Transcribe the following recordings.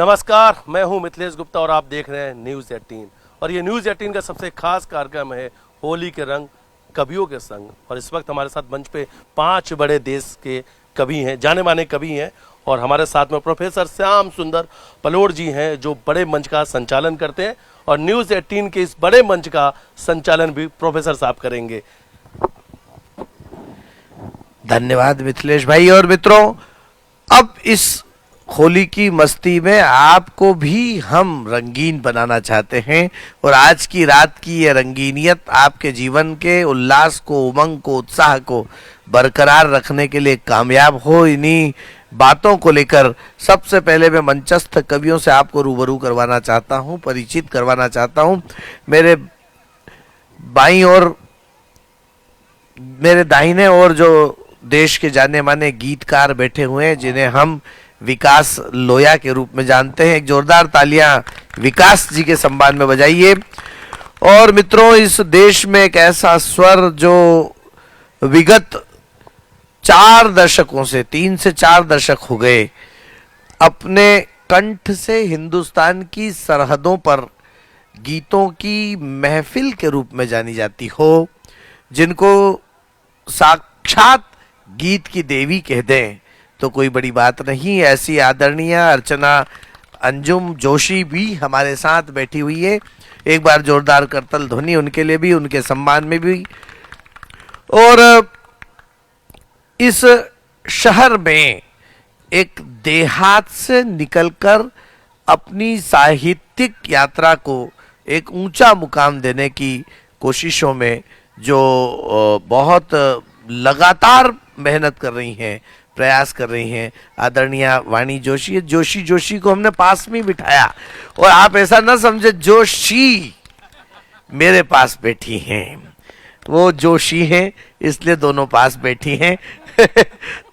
नमस्कार, मैं हूं मिथिलेश गुप्ता और आप देख रहे हैं न्यूज़ 18। और ये न्यूज़ 18 का सबसे खास कार्यक्रम है होली के रंग कवियों के संग। और इस वक्त हमारे साथ मंच पे 5 बड़े देश के कवि हैं, जाने माने कवि हैं। और हमारे साथ में प्रोफेसर श्याम सुंदर पलोड़ जी हैं जो बड़े मंच का संचालन करते हैं। और न्यूज़ 18 के इस बड़े मंच का संचालन भी प्रोफेसर साहब करेंगे। धन्यवाद मिथिलेश भाई। और मित्रों, अब इस होली की मस्ती में आपको भी हम रंगीन बनाना चाहते हैं और आज की रात की ये रंगीनियत आपके जीवन के उल्लास को, उमंग को, उत्साह को बरकरार रखने के लिए कामयाब हो। इन्हीं बातों को लेकर सबसे पहले मैं मंचस्थ कवियों से आपको रूबरू करवाना चाहता हूं, परिचित करवाना चाहता हूं। मेरे बाईं ओर, मेरे दाहिने ओर जो देश के जाने माने गीतकार बैठे हुए हैं जिन्हें हम विकास लोया के रूप में जानते हैं। एक जोरदार तालियां विकास जी के सम्मान में बजाइए। और मित्रों, इस देश में एक ऐसा स्वर जो विगत 4 दशकों से 3 से 4 दशक हो गए अपने कंठ से हिंदुस्तान की सरहदों पर गीतों की महफिल के रूप में जानी जाती हो, जिनको साक्षात गीत की देवी कह दें तो कोई बड़ी बात नहीं। ऐसी आदरणीय अर्चना अंजुम जोशी भी हमारे साथ बैठी हुई है। एक बार जोरदार करतल ध्वनि उनके लिए भी, उनके सम्मान में भी। और इस शहर में एक देहात से निकलकर अपनी साहित्यिक यात्रा को एक ऊंचा मुकाम देने की कोशिशों में जो बहुत लगातार मेहनत कर रही हैं, प्रयास कर रही हैं, आदरणीय वाणी जोशी। जोशी को हमने पास में बिठाया और आप ऐसा ना समझे जोशी मेरे पास बैठी हैं, वो जोशी हैं इसलिए दोनों पास बैठी हैं।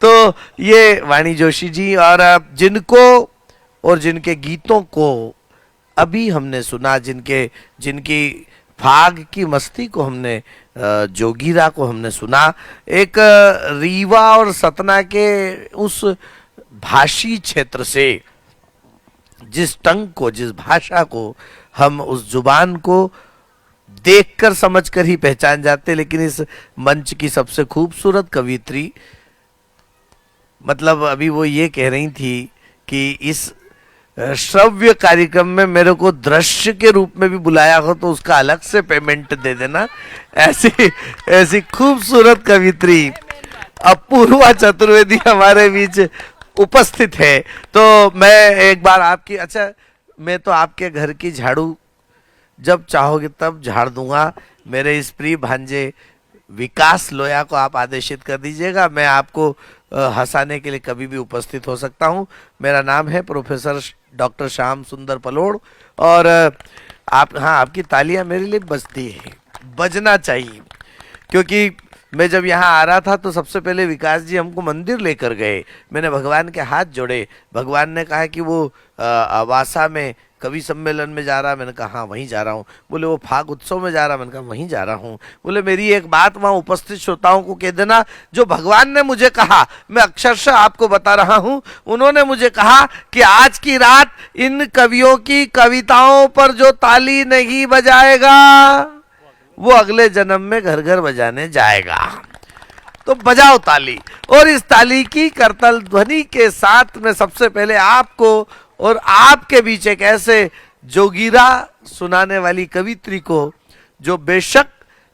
तो ये वाणी जोशी जी, और जिनको और जिनके गीतों को अभी हमने सुना, जिनकी फाग की मस्ती को हमने, जोगीरा को हमने सुना, एक रीवा और सतना के उस भाषी क्षेत्र से जिस टंग को, जिस भाषा को हम, उस जुबान को देखकर समझकर ही पहचान जाते। लेकिन इस मंच की सबसे खूबसूरत कवित्री, मतलब अभी वो ये कह रही थी कि इस श्रव्य कार्यक्रम में मेरे को दृश्य के रूप में भी बुलाया हो तो उसका अलग से पेमेंट दे देना। ऐसी खूबसूरत कवित्री अपूर्वा चतुर्वेदी हमारे बीच उपस्थित है। तो मैं एक बार आपकी, अच्छा मैं तो आपके घर की झाड़ू जब चाहोगे तब झाड़ दूंगा। मेरे इस प्रिय भांजे विकास लोया को आप आदेशित कर दीजिएगा, मैं आपको हंसाने के लिए कभी भी उपस्थित हो सकता हूं। मेरा नाम है प्रोफेसर डॉक्टर श्याम सुंदर पलोड़। और आप, हाँ, आपकी तालियां मेरे लिए बजती है, बजना चाहिए, क्योंकि मैं जब यहाँ आ रहा था तो सबसे पहले विकास जी हमको मंदिर लेकर गए। मैंने भगवान के हाथ जोड़े, भगवान ने कहा कि वो आवासा में कवि सम्मेलन में जा रहा, मैंने कहा हाँ वहीं जा रहा हूँ। बोले वो फाग उत्सव में जा रहा, मैंने कहा वहीं जा रहा हूँ। बोले मेरी एक बात वहाँ उपस्थित श्रोताओं को कह देना, जो भगवान ने मुझे कहा मैं अक्षरशः आपको बता रहा हूँ। उन्होंने मुझे कहा कि आज की रात इन कवियों की कविताओं पर जो ताली नहीं बजाएगा वो अगले जन्म में घर घर बजाने जाएगा। तो बजाओ ताली। और इस ताली की करतल ध्वनि के साथ में सबसे पहले आपको और आपके बीच एक ऐसे जोगीरा सुनाने वाली कवित्री को, जो बेशक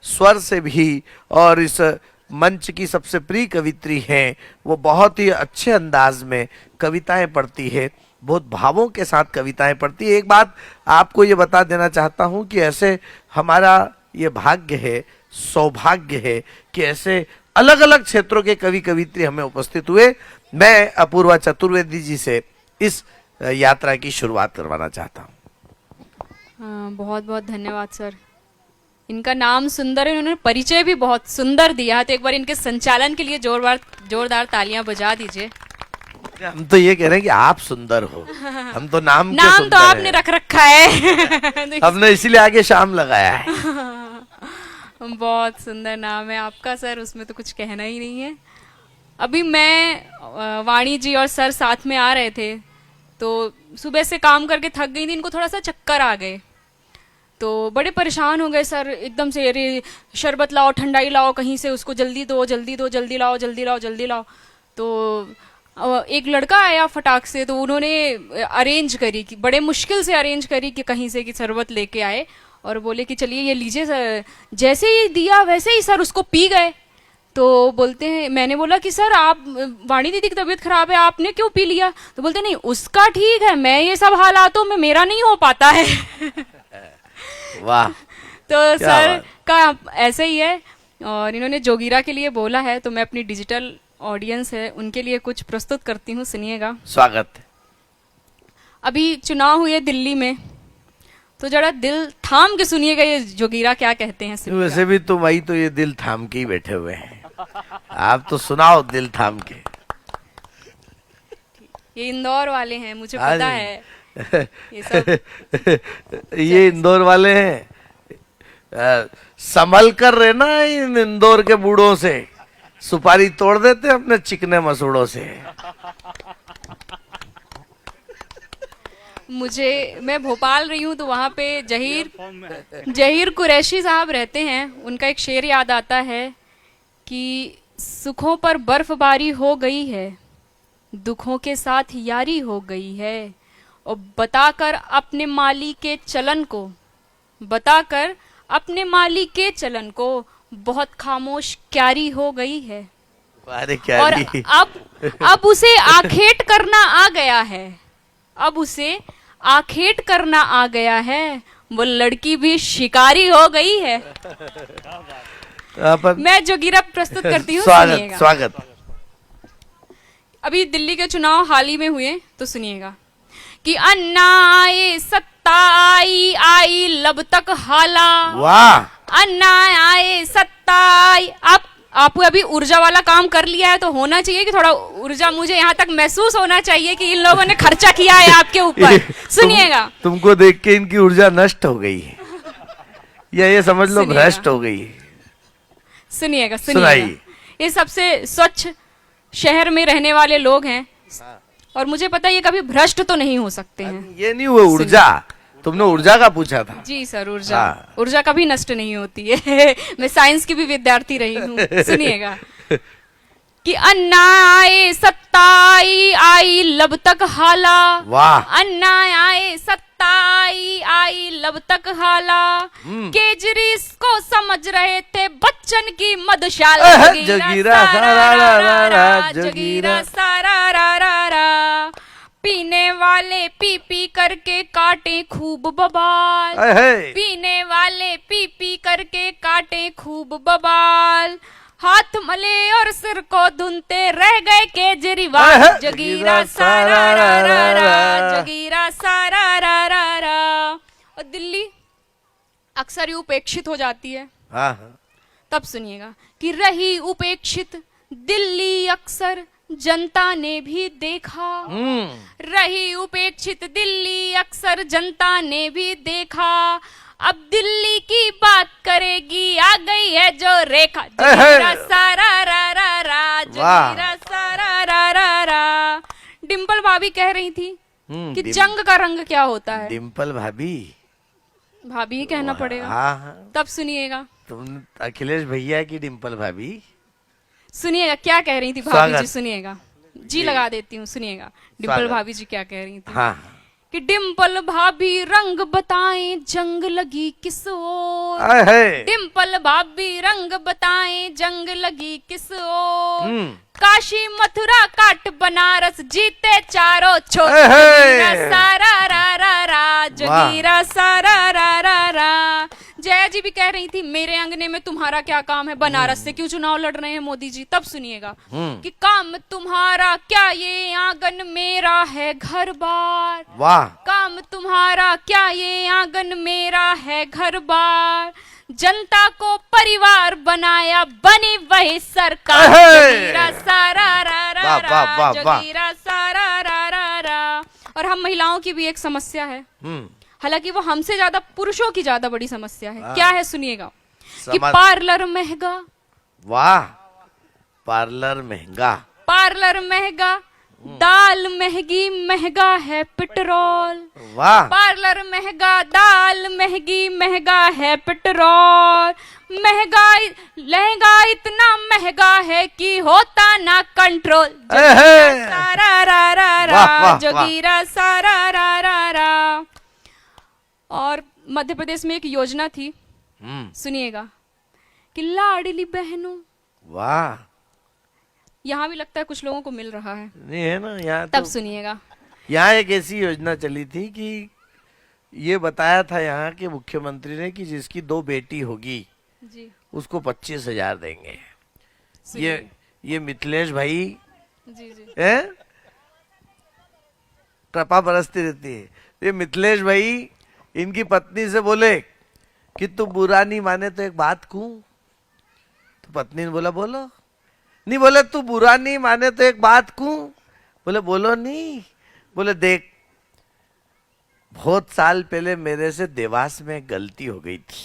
स्वर से भी और इस मंच की सबसे प्रिय कवित्री हैं, वो बहुत ही अच्छे अंदाज में कविताएं पढ़ती है, बहुत भावों के साथ कविताएं पढ़ती है। एक बात आपको ये बता देना चाहता हूं कि ऐसे हमारा ये भाग्य है, सौभाग्य है कि ऐसे अलग अलग क्षेत्रों के कवि कवित्री हमें उपस्थित हुए। मैं अपूर्वा चतुर्वेदी जी से इस यात्रा की शुरुआत करवाना चाहता हूँ। बहुत बहुत धन्यवाद सर। इनका नाम सुंदर है, उन्होंने परिचय भी बहुत सुंदर दिया है, तो एक बार इनके संचालन के लिए जोरदार तालियां बजा दीजिए। हम तो ये कह रहे हैं कि आप सुंदर हो, हम तो नाम तो आपने रख रखा है। हमने इसीलिए आगे शाम लगाया है। बहुत सुंदर नाम है आपका सर, उसमें तो कुछ कहना ही नहीं है। अभी मैं, वाणी जी और सर साथ में आ रहे थे तो सुबह से काम करके थक गई थी, इनको थोड़ा सा चक्कर आ गए, तो बड़े परेशान हो गए सर एकदम से, अरे शरबत लाओ, ठंडाई लाओ कहीं से, उसको जल्दी दो, जल्दी दो, जल्दी लाओ, जल्दी लाओ, जल्दी लाओ। तो एक लड़का आया फटाक से, तो उन्होंने अरेंज करी कि बड़े मुश्किल से अरेंज करी कि कहीं से कि शरबत लेके आए और बोले कि चलिए ये लीजिए सर। जैसे ही दिया वैसे ही सर उसको पी गए। तो बोलते हैं, मैंने बोला कि सर आप, वाणी दीदी की तबीयत खराब है, आपने क्यों पी लिया? तो बोलते नहीं उसका ठीक है, मैं ये सब हालातों में मेरा नहीं हो पाता है। वाह, तो क्या सर बात। का ऐसे ही है। और इन्होंने जोगीरा के लिए बोला है, तो मैं अपनी डिजिटल ऑडियंस है उनके लिए कुछ प्रस्तुत करती हूँ, सुनिएगा। स्वागत। अभी चुनाव हुए दिल्ली में, तो जरा दिल थाम के सुनिएगा ये जोगीरा क्या कहते हैं, सुनिएगा। वैसे भी तुम आई तो ये दिल थाम के ही बैठे हुए हैं, आप तो सुनाओ दिल थाम के। ये इंदौर वाले हैं, मुझे हाँ पता जी। है ये सब। ये इंदौर वाले हैं, संभल कर रहना इन इंदौर के बूढ़ों से, सुपारी तोड़ देते अपने चिकने मसूड़ों से। मैं भोपाल रही हूँ, तो वहाँ पे जहीर कुरैशी साहब रहते हैं। उनका एक शेर याद आता है कि सुखों पर बर्फबारी हो गई है, दुखों के साथ यारी हो गई है, और बताकर अपने माली के चलन को बहुत खामोश क्यारी हो गई है। अरे क्या और ली? अब उसे आखेट करना आ गया है, वो लड़की भी शिकारी हो गई है। मैं जोगीरा प्रस्तुत करती हूँ, स्वागत सुनिएगा। स्वागत। अभी दिल्ली के चुनाव हाल ही में हुए, तो सुनिएगा कि अन्ना आए सत्ता आई लब तक हाला। वाह, अन्ना आए सत्ता आई। आप अभी ऊर्जा वाला काम कर लिया है, तो होना चाहिए कि थोड़ा ऊर्जा मुझे यहाँ तक महसूस होना चाहिए कि इन लोगों ने खर्चा किया है आपके ऊपर। सुनिएगा। तुमको देख के इनकी ऊर्जा नष्ट हो गई है, या ये समझ लो सुनिएगा। भ्रष्ट हो गई है। सुनिएगा। सुनाइए। ये सबसे स्वच्छ शहर में रहने वाले लोग हैं, और मुझे पता है ये कभी भ्रष्ट तो नहीं हो सकते हैं। ये नहीं हुआ ऊर्जा, तुमने ऊर्जा का पूछा था। जी सर, ऊर्जा हाँ। ऊर्जा कभी नष्ट नहीं होती है। मैं साइंस की भी विद्यार्थी रही हूँ। सुनिएगा कि अन्ना आए सत्ता आई लब तक हाला। वाह, अन्ना आए सत्ता आई लब तक हाला। केजरी को समझ रहे थे बच्चन की मधुशाला। जगीरा सारा रा रा रा, जगीरा सारा रा रा रा। पीने वाले पी पी करके काटे खूब बबाल। पीने वाले पी पी करके काटे खूब बबाल। हाथ मले और सिर को धुनते रह गए केजरीवाल। जगीरा सारा रा रा रा, जगीरा सारा रा रा रा। और दिल्ली अक्सर ही उपेक्षित हो जाती है। हाँ। तब सुनिएगा कि रही उपेक्षित दिल्ली अक्सर जनता ने भी देखा। रही उपेक्षित दिल्ली अक्सर जनता ने भी देखा। अब दिल्ली की बात करेगी, आ गई है जो रेखा। जगीरा सारा रा रा रा, जगीरा सारा रा रा रा। डिम्पल भाभी कह रही थी कि जंग का रंग क्या होता है। डिम्पल भाभी, भाभी ही कहना पड़ेगा। हाँ। तब सुनिएगा। तुम अखिलेश भैया की डिम्पल भाभी। सुनिएगा क्या कह रही थी भाभी जी, सुनिएगा। जी लगा देती हूँ, सुनिएगा डिम्पल भाभी जी क्या कह रही थी। हाँ। कि डिम्पल भाभी रंग बताएं जंग लगी किस ओर। डिम्पल भाभी रंग बताएं जंग लगी किस ओर। काशी मथुरा काट बनारस जीते चारों छोर। जगीरा सारा रा रा रा, जगीरा सारा रा रा रा। जया जी भी कह रही थी मेरे अंगने में तुम्हारा क्या काम है, बनारस से क्यों चुनाव लड़ रहे हैं मोदी जी। तब सुनिएगा कि काम तुम्हारा क्या, ये आंगन मेरा है घर बार। वाह, काम तुम्हारा क्या, ये आंगन मेरा है घर बार। जनता को परिवार बनाया, बनी वही सरकार। जगीरा सारा रा रा रा, जगीरा सारा रा रा रा। और हम महिलाओं की भी एक समस्या है, हालांकि वो हमसे ज्यादा पुरुषों की ज्यादा बड़ी समस्या है। क्या है सुनिएगा कि पार्लर महंगा। वाह, पार्लर महंगा। पार्लर महंगा, दाल महंगी महंगा है पेट्रोल, वाह पार्लर महंगा दाल महंगी महंगा है पेट्रोल, महंगाई लहंगा इतना महंगा है कि होता ना कंट्रोल, एहे। सारा रा रा वाह, वाह, रा वाह। जोगीरा सारा रा रा रा। और मध्य प्रदेश में एक योजना थी, सुनिएगा, कि लाडली बहनों, वाह, यहाँ भी लगता है कुछ लोगों को मिल रहा है, नहीं है ना यहाँ तब तो सुनिएगा। यहाँ एक ऐसी योजना चली थी कि ये बताया था यहाँ के मुख्यमंत्री ने कि जिसकी 2 बेटी होगी जी उसको 25,000 देंगे। सुनिए। ये मिथिलेश भाई जी जी है, ट्रपा बरसती रहती है। ये मिथिलेश भाई इनकी पत्नी से बोले कि तू बुरा नहीं माने तो एक बात कहूं, तो पत्नी ने बोला बोलो, नहीं बोले तू बुरा नहीं माने तो एक बात कहूं, बोले बोलो नहीं, बोले देख बहुत साल पहले मेरे से देवास में एक गलती हो गई थी,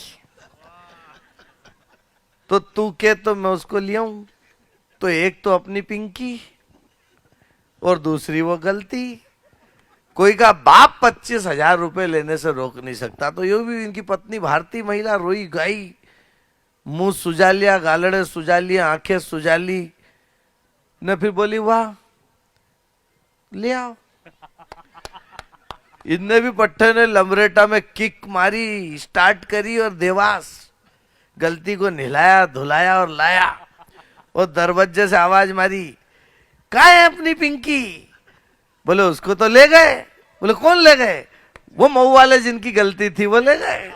तो तू के तो मैं उसको ले आऊं, तो एक तो अपनी पिंकी और दूसरी वो गलती, कोई का बाप 25,000 रुपए लेने से रोक नहीं सकता। तो यो भी इनकी पत्नी भारतीय महिला रोई गई, मुंह सुजा लिया, गालड़े सुजा लिया, आंखें सुजा ली, न फिर बोली वाह ले आओ। इनने भी पट्टे ने लमरेटा में किक मारी, स्टार्ट करी और देवास गलती को नहलाया धुलाया और लाया, और दरवाजे से आवाज मारी, कहाँ है अपनी पिंकी? बोले उसको तो ले गए। बोले कौन ले गए? वो मऊ वाले जिनकी गलती थी वो ले गए।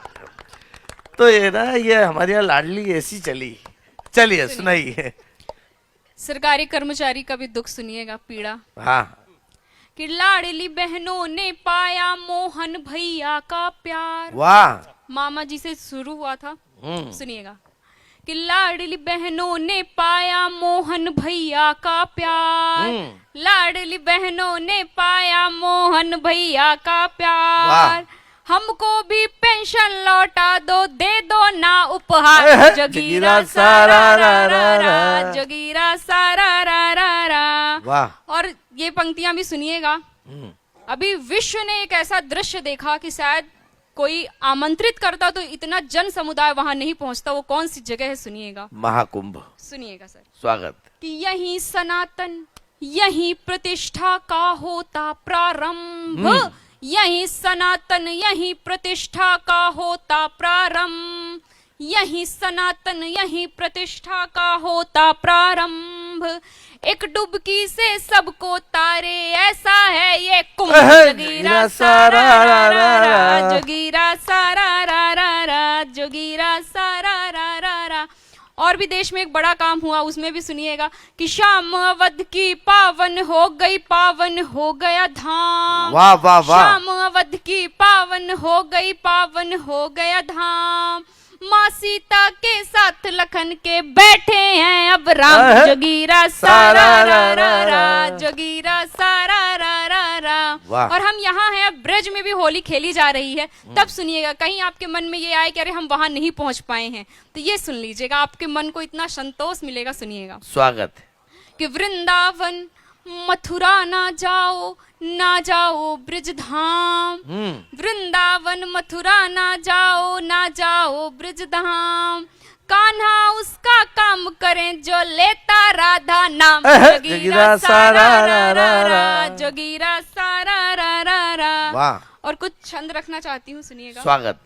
तो ये ना ये हमारे यहाँ लाडली ऐसी चली। चलिए सुनाइए। सरकारी कर्मचारी का भी दुख सुनिएगा, पीड़ा, हाँ कि लाडली बहनों ने पाया मोहन भैया का प्यार, वाह, मामा जी से शुरू हुआ था, सुनिएगा, कि लाडली बहनों ने पाया मोहन भैया का प्यार, लाडली बहनों ने पाया मोहन भैया का प्यार, हमको भी पेंशन लौटा दो, दे दो ना उपहार, जगीरा सारा रा रा रा, जगीरा सारा रा रा रा। वाह। और ये पंक्तियां भी सुनिएगा। अभी विश्व ने एक ऐसा दृश्य देखा कि शायद कोई आमंत्रित करता तो इतना जन समुदाय वहां नहीं पहुंचता। वो कौन सी जगह है सुनिएगा, महाकुंभ। सुनिएगा सर। स्वागत। कि यही सनातन यही प्रतिष्ठा का होता प्रारंभ, यही सनातन यही प्रतिष्ठा का होता प्रारंभ, यही सनातन यही प्रतिष्ठा का होता प्रारंभ, एक डुबकी से सबको तारे ऐसा है ये कुंभ, जगीरा सारा रा रा रा, जगीरा सारा रा रा रा, जगीरा सारा रा रा रा। और भी देश में एक बड़ा काम हुआ, उसमें भी सुनिएगा, कि शाम अवध की पावन हो गई, पावन हो गया धाम, वाह वाह वाह। शाम अवध की पावन हो गई, पावन हो गया धाम, माँ सीता के साथ लखन के बैठे हैं अब राम, जगीरा सारा रा रा रा, जगीरा सारा रा रा रा। और हम यहाँ हैं, अब ब्रज में भी होली खेली जा रही है। तब सुनिएगा, कहीं आपके मन में ये आए कि अरे हम वहां नहीं पहुंच पाए हैं, तो ये सुन लीजिएगा, आपके मन को इतना संतोष मिलेगा। सुनिएगा। स्वागत। कि वृंदावन मथुरा ना जाओ ब्रिज धाम, वृंदावन मथुरा ना जाओ ब्रिज धाम, कान्हा उसका काम करें जो लेता राधा नाम, जगीरा सारा रा रा रा, जगीरा सारा रा रा रा। वाह। और कुछ छंद रखना चाहती हूँ, सुनिएगा। स्वागत।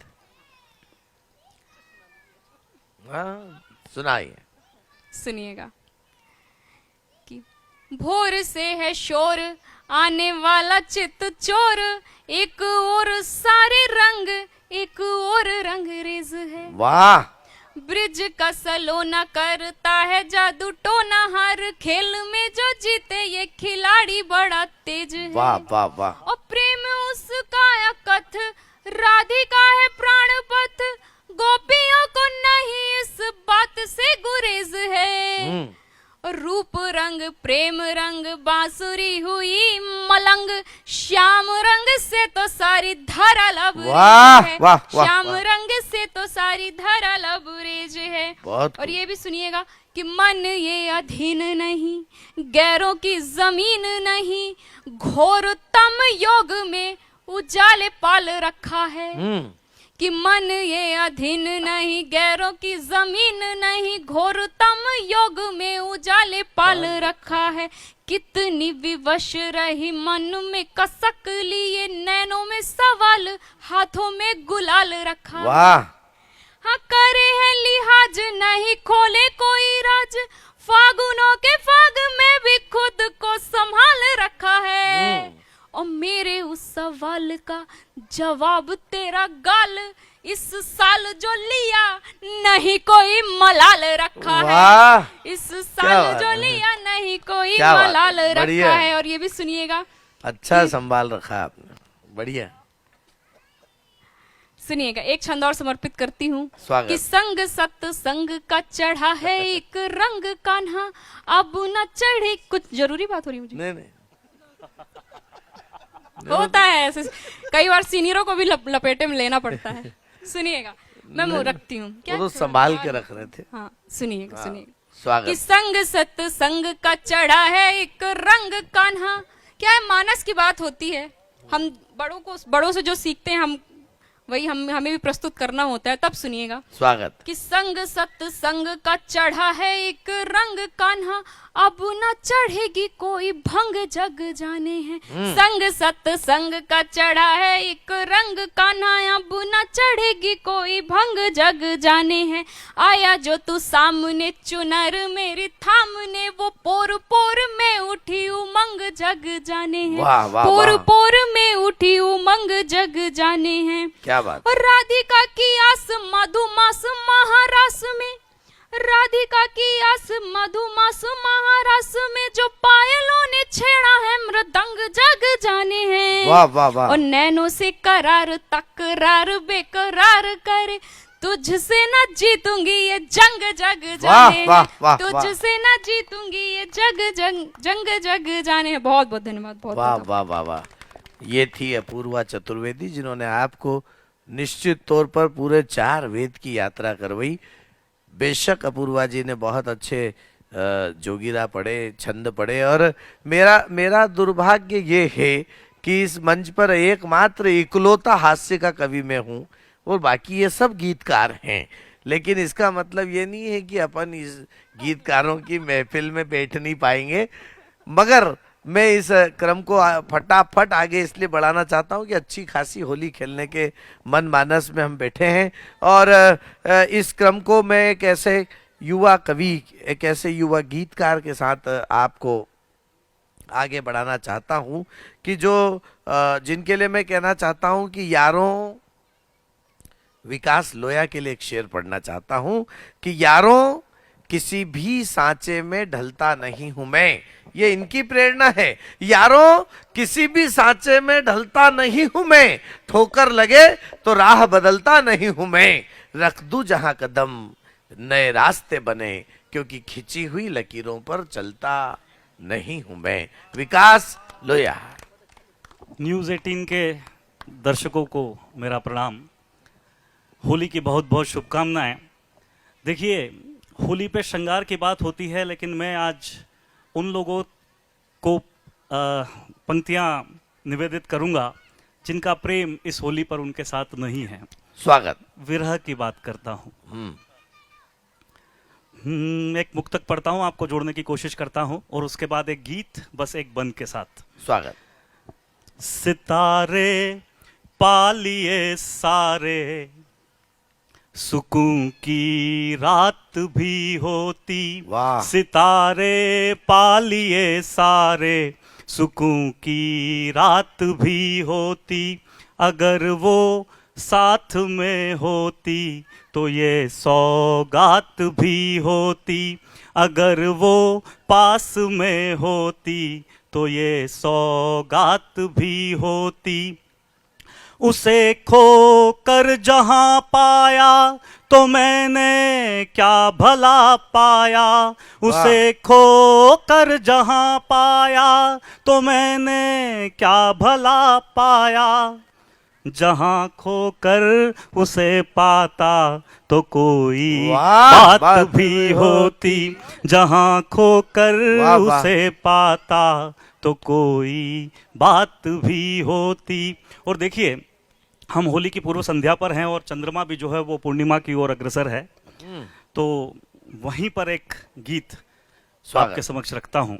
हाँ, सुनाइए। सुनिएगा। कि भोर से है शोर आने वाला चित चोर, एक और सारे रंग एक और रंगरेज है, वाह। ब्रिज का सलोना करता है जादू टोना, हर खेल में जो जीते ये खिलाड़ी बड़ा तेज है, वाह वाह वाह। और प्रेम उसका कथ राधिका है प्राणपथ, गोपियों को नहीं इस बात से गुरेज है, रूप रंग प्रेम रंग बांसुरी हुई मलंग, श्याम रंग से तो सारी सारी धरा लबरेज वाह, है, वाह, वाह, श्याम वाह। रंग से तो सारी धरा लबरेज है। बहुत और ये भी सुनिएगा कि मन ये अधीन नहीं, गैरों की जमीन नहीं, घोरतम योग में उजाले पाल रखा है। कि मन ये अधीन नहीं, गैरों की जमीन नहीं, घोरतम योग में उजाले पाल रखा है। कितनी विवश रही मन में कसक लिए, नैनों में सवाल, हाथों में गुलाल रखा है। वाह, हाँ करे है लिहाज, नहीं खोले कोई राज, फागुनों के फाग में भी खुद को संभाल रखा है। और मेरे उस सवाल का जवाब तेरा गाल, इस साल जो लिया नहीं कोई मलाल रखा वाह, है। इस क्या साल बात जो है। लिया नहीं कोई क्या बात मलाल है, बढ़िया रखा है। है। और ये भी सुनिएगा, अच्छा संभाल रखा आपने, बढ़िया। सुनिएगा, एक छंद और समर्पित करती हूँ स्वागत। कि संग सत संग का चढ़ा है एक रंग कान्हा, अब न चढ़े। कुछ जरूरी बात हो रही है मुझे, नहीं नहीं, होता है ऐसे, कई बार सीनियरों को भी लपेटे में लेना पड़ता है। सुनिएगा, मैं मुंह रखती हूँ वो तो संभाल के रख रहे थे। हाँ सुनिएगा, सुनिएगा कि स्वागत। संग सत संग का चढ़ा है एक रंग कान्हा। क्या है, मानस की बात होती है, हम बड़ों से जो सीखते हैं हम वही हमें भी प्रस्तुत करना होता है। तब सुनिएगा स्वागत। कि संग सत संग का चढ़ा है एक रंग कान्हा, अब न चढ़ेगी कोई भंग जग जाने हैं। संग सत संग का चढ़ा है एक रंग कान्हा, अब न चढ़ेगी कोई भंग जग जाने हैं। आया जो तू सामने चुनर मेरी थामने, वो पोर पोर में उठी उमंग जग जाने हैं। वाह, वाह, पोर वाह। पोर में उठी उमंग जग जाने हैं। क्या बात। और राधिका की आस मधुमास महारास में, राधिका की आस मधुमास महारास में, जो पायलों ने छेड़ा है मृदंग जग जाने हैं। वाह वाह वाह। और नैनों से करार तकरार बेकरार करे, तुझसे न जीतूंगी ये जंग जग जाने हैं। वाह, वाह, वाह। तुझसे न जीतूंगी ये जंग जग जाने हैं। बहुत बहुत धन्यवाद, बहुत वाह बहुत। वाह वाह वाह। ये थी अपूर्वा चतुर्वेदी, जिन्होंने आपको निश्चित तौर पर पूरे 4 वेद की यात्रा करवाई। बेशक अपूर्वा जी ने बहुत अच्छे जोगिरा पढ़े, छंद पढ़े, और मेरा दुर्भाग्य ये है कि इस मंच पर एकमात्र इकलौता हास्य का कवि मैं हूँ और बाकी ये सब गीतकार हैं। लेकिन इसका मतलब ये नहीं है कि अपन इस गीतकारों की महफिल में बैठ नहीं पाएंगे, मगर मैं इस क्रम को फटाफट आगे इसलिए बढ़ाना चाहता हूं कि अच्छी खासी होली खेलने के मन मानस में हम बैठे हैं। और इस क्रम को मैं एक ऐसे युवा कवि, एक ऐसे युवा गीतकार के साथ आपको आगे बढ़ाना चाहता हूं कि जो जिनके लिए मैं कहना चाहता हूं कि यारों, विकास लोया के लिए एक शेर पढ़ना चाहता हूं कि यारों किसी भी सांचे में ढलता नहीं हूं मैं। ये इनकी प्रेरणा है। यारों किसी भी सांचे में ढलता नहीं हूं मैं, ठोकर लगे तो राह बदलता नहीं हूं मैं। रख दूं जहां कदम नए रास्ते बने, क्योंकि खिंची हुई लकीरों पर चलता नहीं हूं मैं। विकास लोया। न्यूज़ 18 के दर्शकों को मेरा प्रणाम। होली की बहुत बहुत शुभकामनाएं। देखिए, होली पे श्रृंगार की बात होती है, लेकिन मैं आज उन लोगों को पंक्तियां निवेदित करूंगा जिनका प्रेम इस होली पर उनके साथ नहीं है। स्वागत। विरह की बात करता हूं। एक मुक्तक पढ़ता हूं, आपको जोड़ने की कोशिश करता हूं, और उसके बाद एक गीत, बस एक बंद के साथ। स्वागत। सितारे पालिए सारे, सुकून की रात भी होती। वाह। सितारे पालिए सारे, सुकून की रात भी होती। अगर वो साथ में होती तो ये सौगात भी होती। अगर वो पास में होती तो ये सौगात भी होती। उसे खो कर जहां पाया तो मैंने क्या भला पाया। उसे खो कर जहां पाया तो मैंने क्या भला पाया। जहां खोकर उसे पाता तो कोई वाह, बात भी होती, जहां खोकर वाह, वाह। उसे पाता तो कोई बात भी होती। और देखिए, हम होली की पूर्व संध्या पर हैं और चंद्रमा भी जो है वो पूर्णिमा की ओर अग्रसर है। तो वहीं पर एक गीत स्वागत। आपके समक्ष रखता हूं।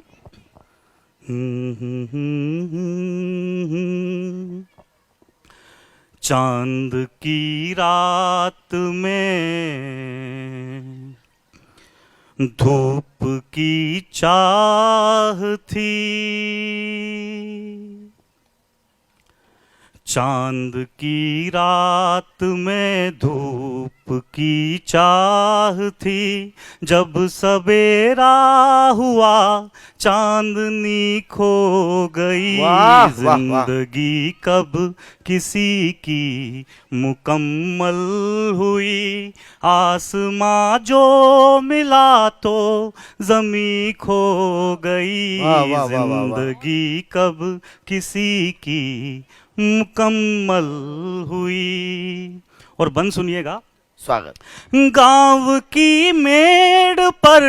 चांद की रात में धूप की चाह थी, चांद की रात में धूप की चाह थी, जब सवेरा हुआ चांदनी खो गई। वाह, वाह, वाह। जिंदगी कब किसी की मुकम्मल हुई, आसमां जो मिला तो जमी खो गई। वाह, वाह, वाह, वाह, वाह। जिंदगी कब किसी की मुकम्मल हुई। और बंद सुनिएगा। स्वागत। गांव की मेड़ पर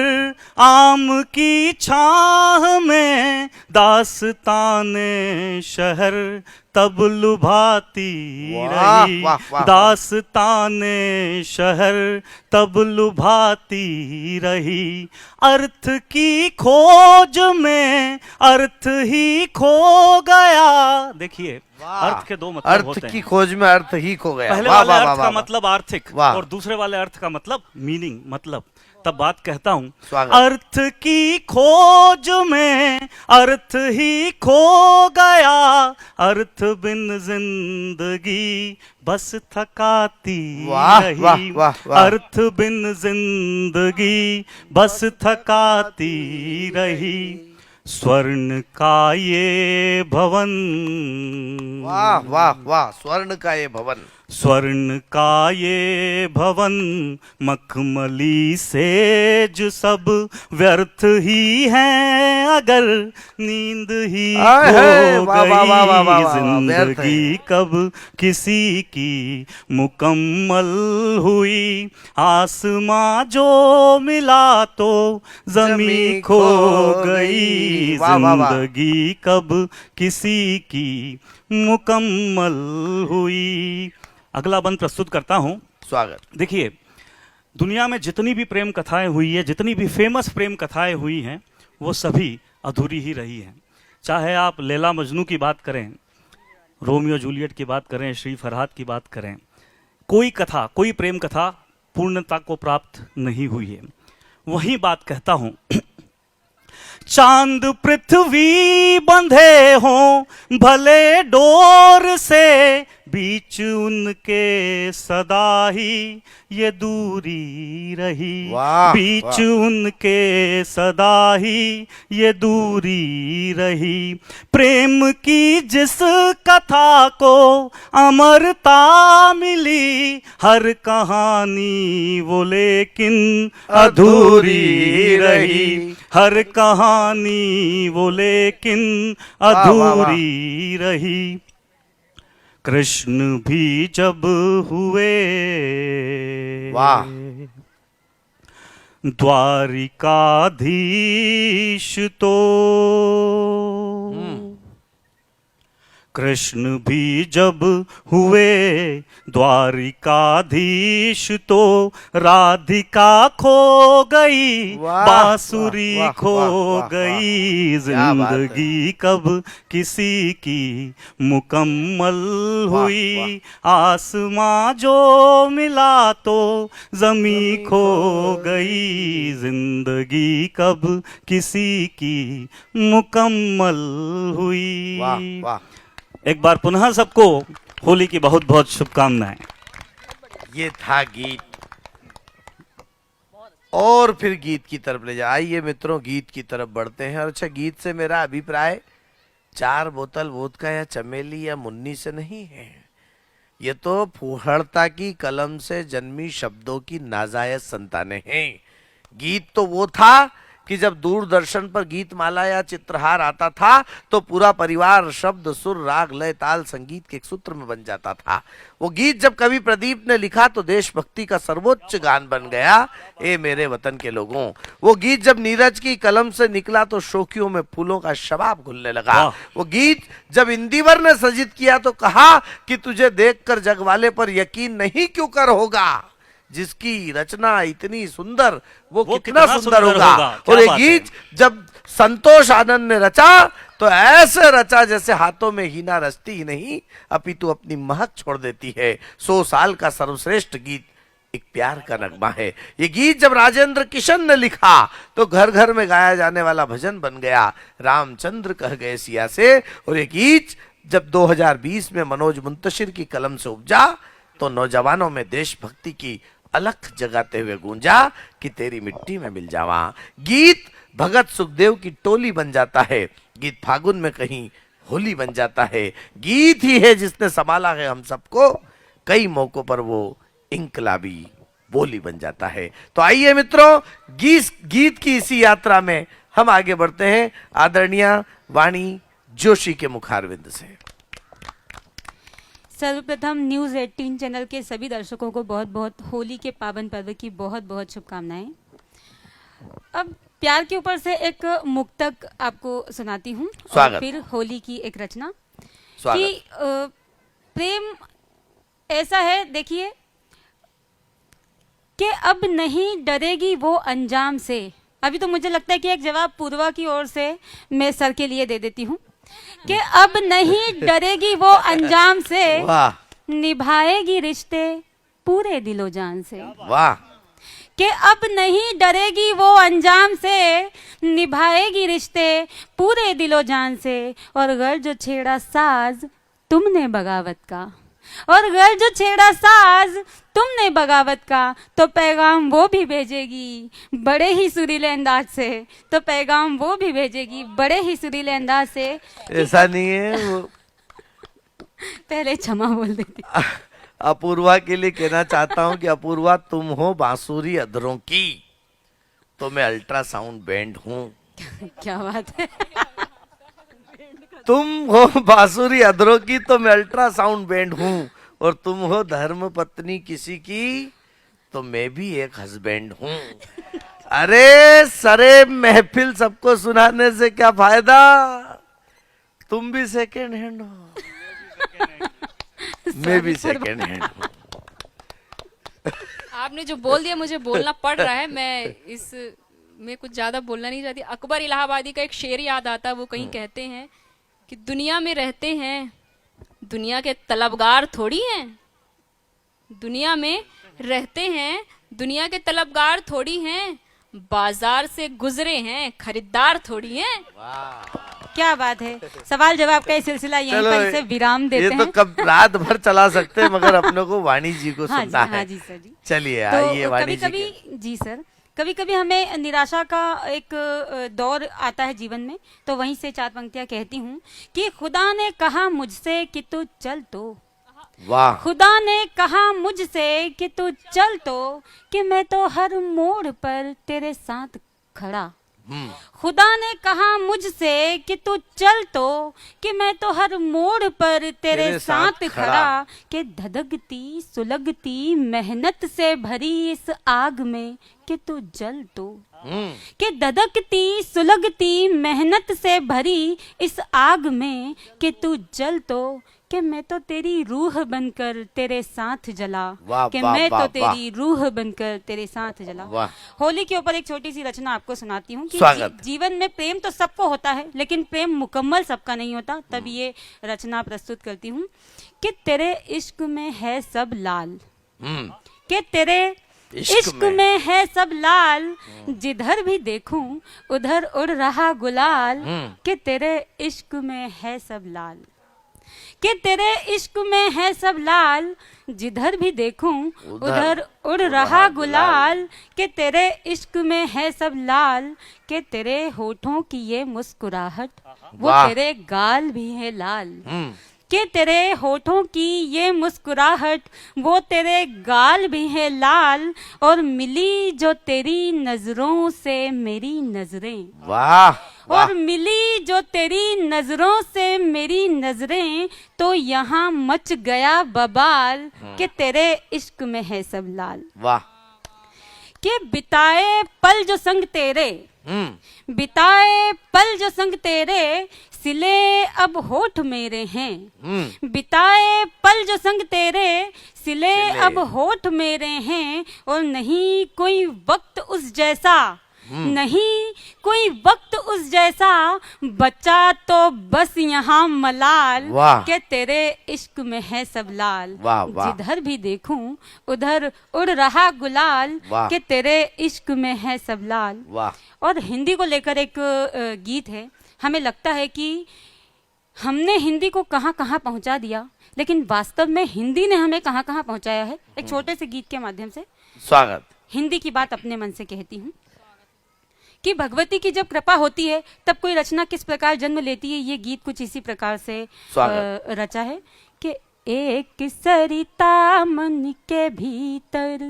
आम की छाह में दास्ताने शहर तब लुभाती वाह, रही। वाह, वाह। दास्ताने शहर तब लुभाती रही। अर्थ की खोज में अर्थ ही खो गया। देखिए, वाह। अर्थ के दो मतलब अर्थ होते की हैं। खोज में अर्थ ही खो गया। पहले वाह, वाले वाह, अर्थ वाह, का वाह। मतलब आर्थिक वाह। और दूसरे वाले अर्थ का मतलब मीनिंग, मतलब। तब बात कहता हूं, स्वागत। अर्थ की खोज में अर्थ ही खो गया। अर्थ बिन जिंदगी बस थकाती वाह, रही। वाह, वाह, वाह। अर्थ बिन जिंदगी बस थकाती रही। स्वर्ण का ये भवन, वाह, वाह, वाह। स्वर्ण का ये भवन, स्वर्ण का ये भवन, मखमली सेज सब व्यर्थ ही हैं अगर नींद ही आए हाय, खो वाह, वाह, वाह, वाह, वाह, गई। वाह, व्यर्थ है। जिंदगी कब किसी की मुकम्मल हुई, आसमां जो मिला तो जमी खो गई। वाह, वाह, वाह। जिंदगी कब किसी की मुकम्मल हुई। अगला बंद प्रस्तुत करता हूं। स्वागत। देखिए, दुनिया में जितनी भी प्रेम कथाएं हुई है, जितनी भी फेमस प्रेम कथाएं हुई हैं, वो सभी अधूरी ही रही हैं। चाहे आप लैला मजनू की बात करें, रोमियो जूलियट की बात करें, श्री फरहाद की बात करें, कोई कथा, कोई प्रेम कथा पूर्णता को प्राप्त नहीं हुई है। वही बात कहता हूं, चांद पृथ्वी बंधे हों भले डोर से, बीच उनके सदा ही ये दूरी रही। वाह, बीच वाह। उनके सदा ही ये दूरी रही। प्रेम की जिस कथा को अमरता मिली, हर कहानी वो लेकिन अधूरी रही। हर कहानी वो लेकिन वाह, वाह, वाह। अधूरी रही। कृष्ण भी जब हुए वाह। द्वारिकाधीश तो, कृष्ण भी जब हुए द्वारिकाधीश तो, राधिका खो गई, वाह, बांसुरी वाह, वाह, खो वाह, वाह, वाह। गई। क्या बात है। जिंदगी कब किसी की मुकम्मल वाह, हुई, आसमां जो मिला तो जमी खो गई। जिंदगी कब किसी की मुकम्मल हुई। वाह, वाह। एक बार पुनः सबको होली की बहुत बहुत शुभकामनाएं। ये था गीत। और फिर गीत की तरफ ले जा। आइए मित्रों, गीत की तरफ बढ़ते हैं। और अच्छा, गीत से मेरा अभिप्राय 4 बोतल वोदका या चमेली या मुन्नी से नहीं है। ये तो फूहड़ता की कलम से जन्मी शब्दों की नाजायज संतानें हैं। गीत तो वो था कि जब दूरदर्शन पर गीतमाला या चित्रहार आता था तो पूरा परिवार शब्द सुर राग लय ताल संगीत के एक सूत्र में बन जाता था। वो गीत जब कवि प्रदीप ने लिखा तो देशभक्ति का सर्वोच्च गान बन गया, ए मेरे वतन के लोगों। वो गीत जब नीरज की कलम से निकला तो शोखियों में फूलों का शबाब घुलने लगा। वो गीत जब इंदिवर ने सजित किया तो कहा कि तुझे देखकर जग वाले पर यकीन नहीं क्यों कर होगा, जिसकी रचना इतनी सुंदर वो कितना सुंदर होगा। और ये गीत जब संतोष आनंद ने रचा तो ऐसे रचा जैसे हाथों में हीना रचती ही नहीं अपितु अपनी महक छोड़ देती है। 100 साल का सर्वश्रेष्ठ गीत एक प्यार का नगमा है। ये गीत जब राजेंद्र किशन ने लिखा तो घर घर में गाया जाने वाला भजन बन गया, रामचंद्र कह गए सिया से। और ये गीत जब 2020 में मनोज मुंतशिर की कलम से उपजा तो नौजवानों में देशभक्ति की अलख जगाते हुए गूंजा कि तेरी मिट्टी में मिल जावा। गीत भगत सुखदेव की टोली बन जाता है, गीत फागुन में कहीं होली बन जाता है। गीत ही है जिसने संभाला है हम सबको, कई मौकों पर वो इंकलाबी बोली बन जाता है। तो आइए मित्रों, गीत की इसी यात्रा में हम आगे बढ़ते हैं आदरणीय वाणी जोशी के मुखारविंद से। सर्वप्रथम न्यूज़ 18 चैनल के सभी दर्शकों को बहुत बहुत होली के पावन पर्व की बहुत बहुत शुभकामनाएं। अब प्यार के ऊपर से एक मुक्तक आपको सुनाती हूँ और फिर होली की एक रचना कि प्रेम ऐसा है, देखिए कि अब नहीं डरेगी वो अंजाम से। अभी तो मुझे लगता है कि एक जवाब पूर्वा की ओर से मैं सर के लिए दे देती हूँ कि अब नहीं डरेगी वो अंजाम से, निभाएगी रिश्ते पूरे दिलो जान से। वाह। कि अब नहीं डरेगी वो अंजाम से, निभाएगी रिश्ते पूरे दिलो जान से। और घर जो छेड़ा साज तुमने बगावत का, और घर जो छेड़ा साज तुमने बगावत का, तो पैगाम वो भी भेजेगी बड़े ही सुरीले अंदाज से। तो पैगाम वो भी भेजेगी बड़े ही सुरीले अंदाज से। ऐसा नहीं है वो पहले क्षमा बोल देती। अपूर्वा के लिए कहना चाहता हूं कि अपूर्वा तुम हो बांसुरी अधरों की तो मैं अल्ट्रासाउंड बैंड हूं। क्या बात है। तुम हो बांसुरी अधरों की तो मैं अल्ट्रासाउंड बैंड हूं, और तुम हो धर्म पत्नी किसी की तो मैं भी एक हस्बैंड हूं। अरे सरे महफिल सबको सुनाने से क्या फायदा, तुम भी सेकेंड हैंड हो मैं भी सेकेंड हैंड हूँ। आपने जो बोल दिया मुझे बोलना पड़ रहा है, मैं कुछ ज्यादा बोलना नहीं चाहती। अकबर इलाहाबादी का एक शेर याद आता है, वो कहीं कहते हैं कि दुनिया में रहते हैं, दुनिया के तलबगार थोड़ी हैं। दुनिया में रहते हैं, दुनिया के तलबगार थोड़ी हैं, बाजार से गुजरे हैं, खरीदार थोड़ी हैं। क्या बात है। सवाल जवाब का ये सिलसिला यहीं पर इसे विराम देते हैं। ये तो कब रात भर चला सकते हैं, मगर अपने को वाणी जी को हाँ सुनना जी, है। हाँ जी सर जी। चलिए तो आइए वाणी कभी जी सर, कभी कभी हमें निराशा का एक दौर आता है जीवन में, तो वहीं से 4 पंक्तियां कहती हूँ कि खुदा ने कहा मुझसे कि तू चल तो, वाह। खुदा ने कहा मुझसे कि तू चल तो, कि मैं तो हर मोड़ पर तेरे साथ खड़ा। खुदा ने कहा मुझसे कि तू चल तो, कि मैं तो हर मोड़ पर तेरे साथ खड़ा। कि धधकती सुलगती मेहनत से भरी इस आग में कि तू जल तो, कि धधकती सुलगती मेहनत से भरी इस आग में कि तू जल तो, कि मैं तो तेरी रूह बनकर तेरे साथ जला। कि मैं तो तेरी रूह बनकर तेरे साथ जला। होली के ऊपर एक छोटी सी रचना आपको सुनाती हूँ कि जीवन में प्रेम तो सबको होता है, लेकिन प्रेम मुकम्मल सबका नहीं होता। तब ये रचना प्रस्तुत करती हूँ कि तेरे इश्क में है सब लाल, कि तेरे इश्क में है सब लाल, जिधर भी देखूं उधर उड़ रहा गुलाल। कि तेरे इश्क में है सब लाल, कि तेरे इश्क में है सब लाल, जिधर भी देखूं उधर उड़ रहा गुलाल। कि तेरे इश्क में है सब लाल, कि तेरे होठों की ये मुस्कुराहट वो तेरे गाल भी है लाल। कि तेरे होठों की ये मुस्कुराहट, वो तेरे गाल भी है लाल, और मिली जो तेरी नजरों से मेरी नजरें, वाह वाह और मिली जो तेरी नजरों से मेरी नजरें, तो यहाँ मच गया बवाल कि तेरे इश्क में है सब लाल। वाह। कि बिताए पल जो संग तेरे, बिताए पल जो संग तेरे, सिले अब होठ मेरे हैं। बिताए पल जो संग तेरे, सिले अब होठ मेरे हैं, और नहीं कोई वक्त उस जैसा, नहीं कोई वक्त उस जैसा, बचा तो बस यहाँ मलाल वाह। के तेरे इश्क में है सब लाल। वाह, वाह। जिधर भी देखूं उधर उड़ रहा गुलाल वाह। के तेरे इश्क में है सब लाल। वाह। और हिंदी को लेकर एक गीत है। हमें लगता है कि हमने हिंदी को कहाँ कहाँ पहुँचा दिया, लेकिन वास्तव में हिंदी ने हमें कहाँ कहाँ पहुँचाया है। एक छोटे से गीत के माध्यम से स्वागत। हिंदी की बात अपने मन से कहती हूँ कि भगवती की जब कृपा होती है तब कोई रचना किस प्रकार जन्म लेती है। ये गीत कुछ इसी प्रकार से रचा है कि एक सरिता मन के भीतर,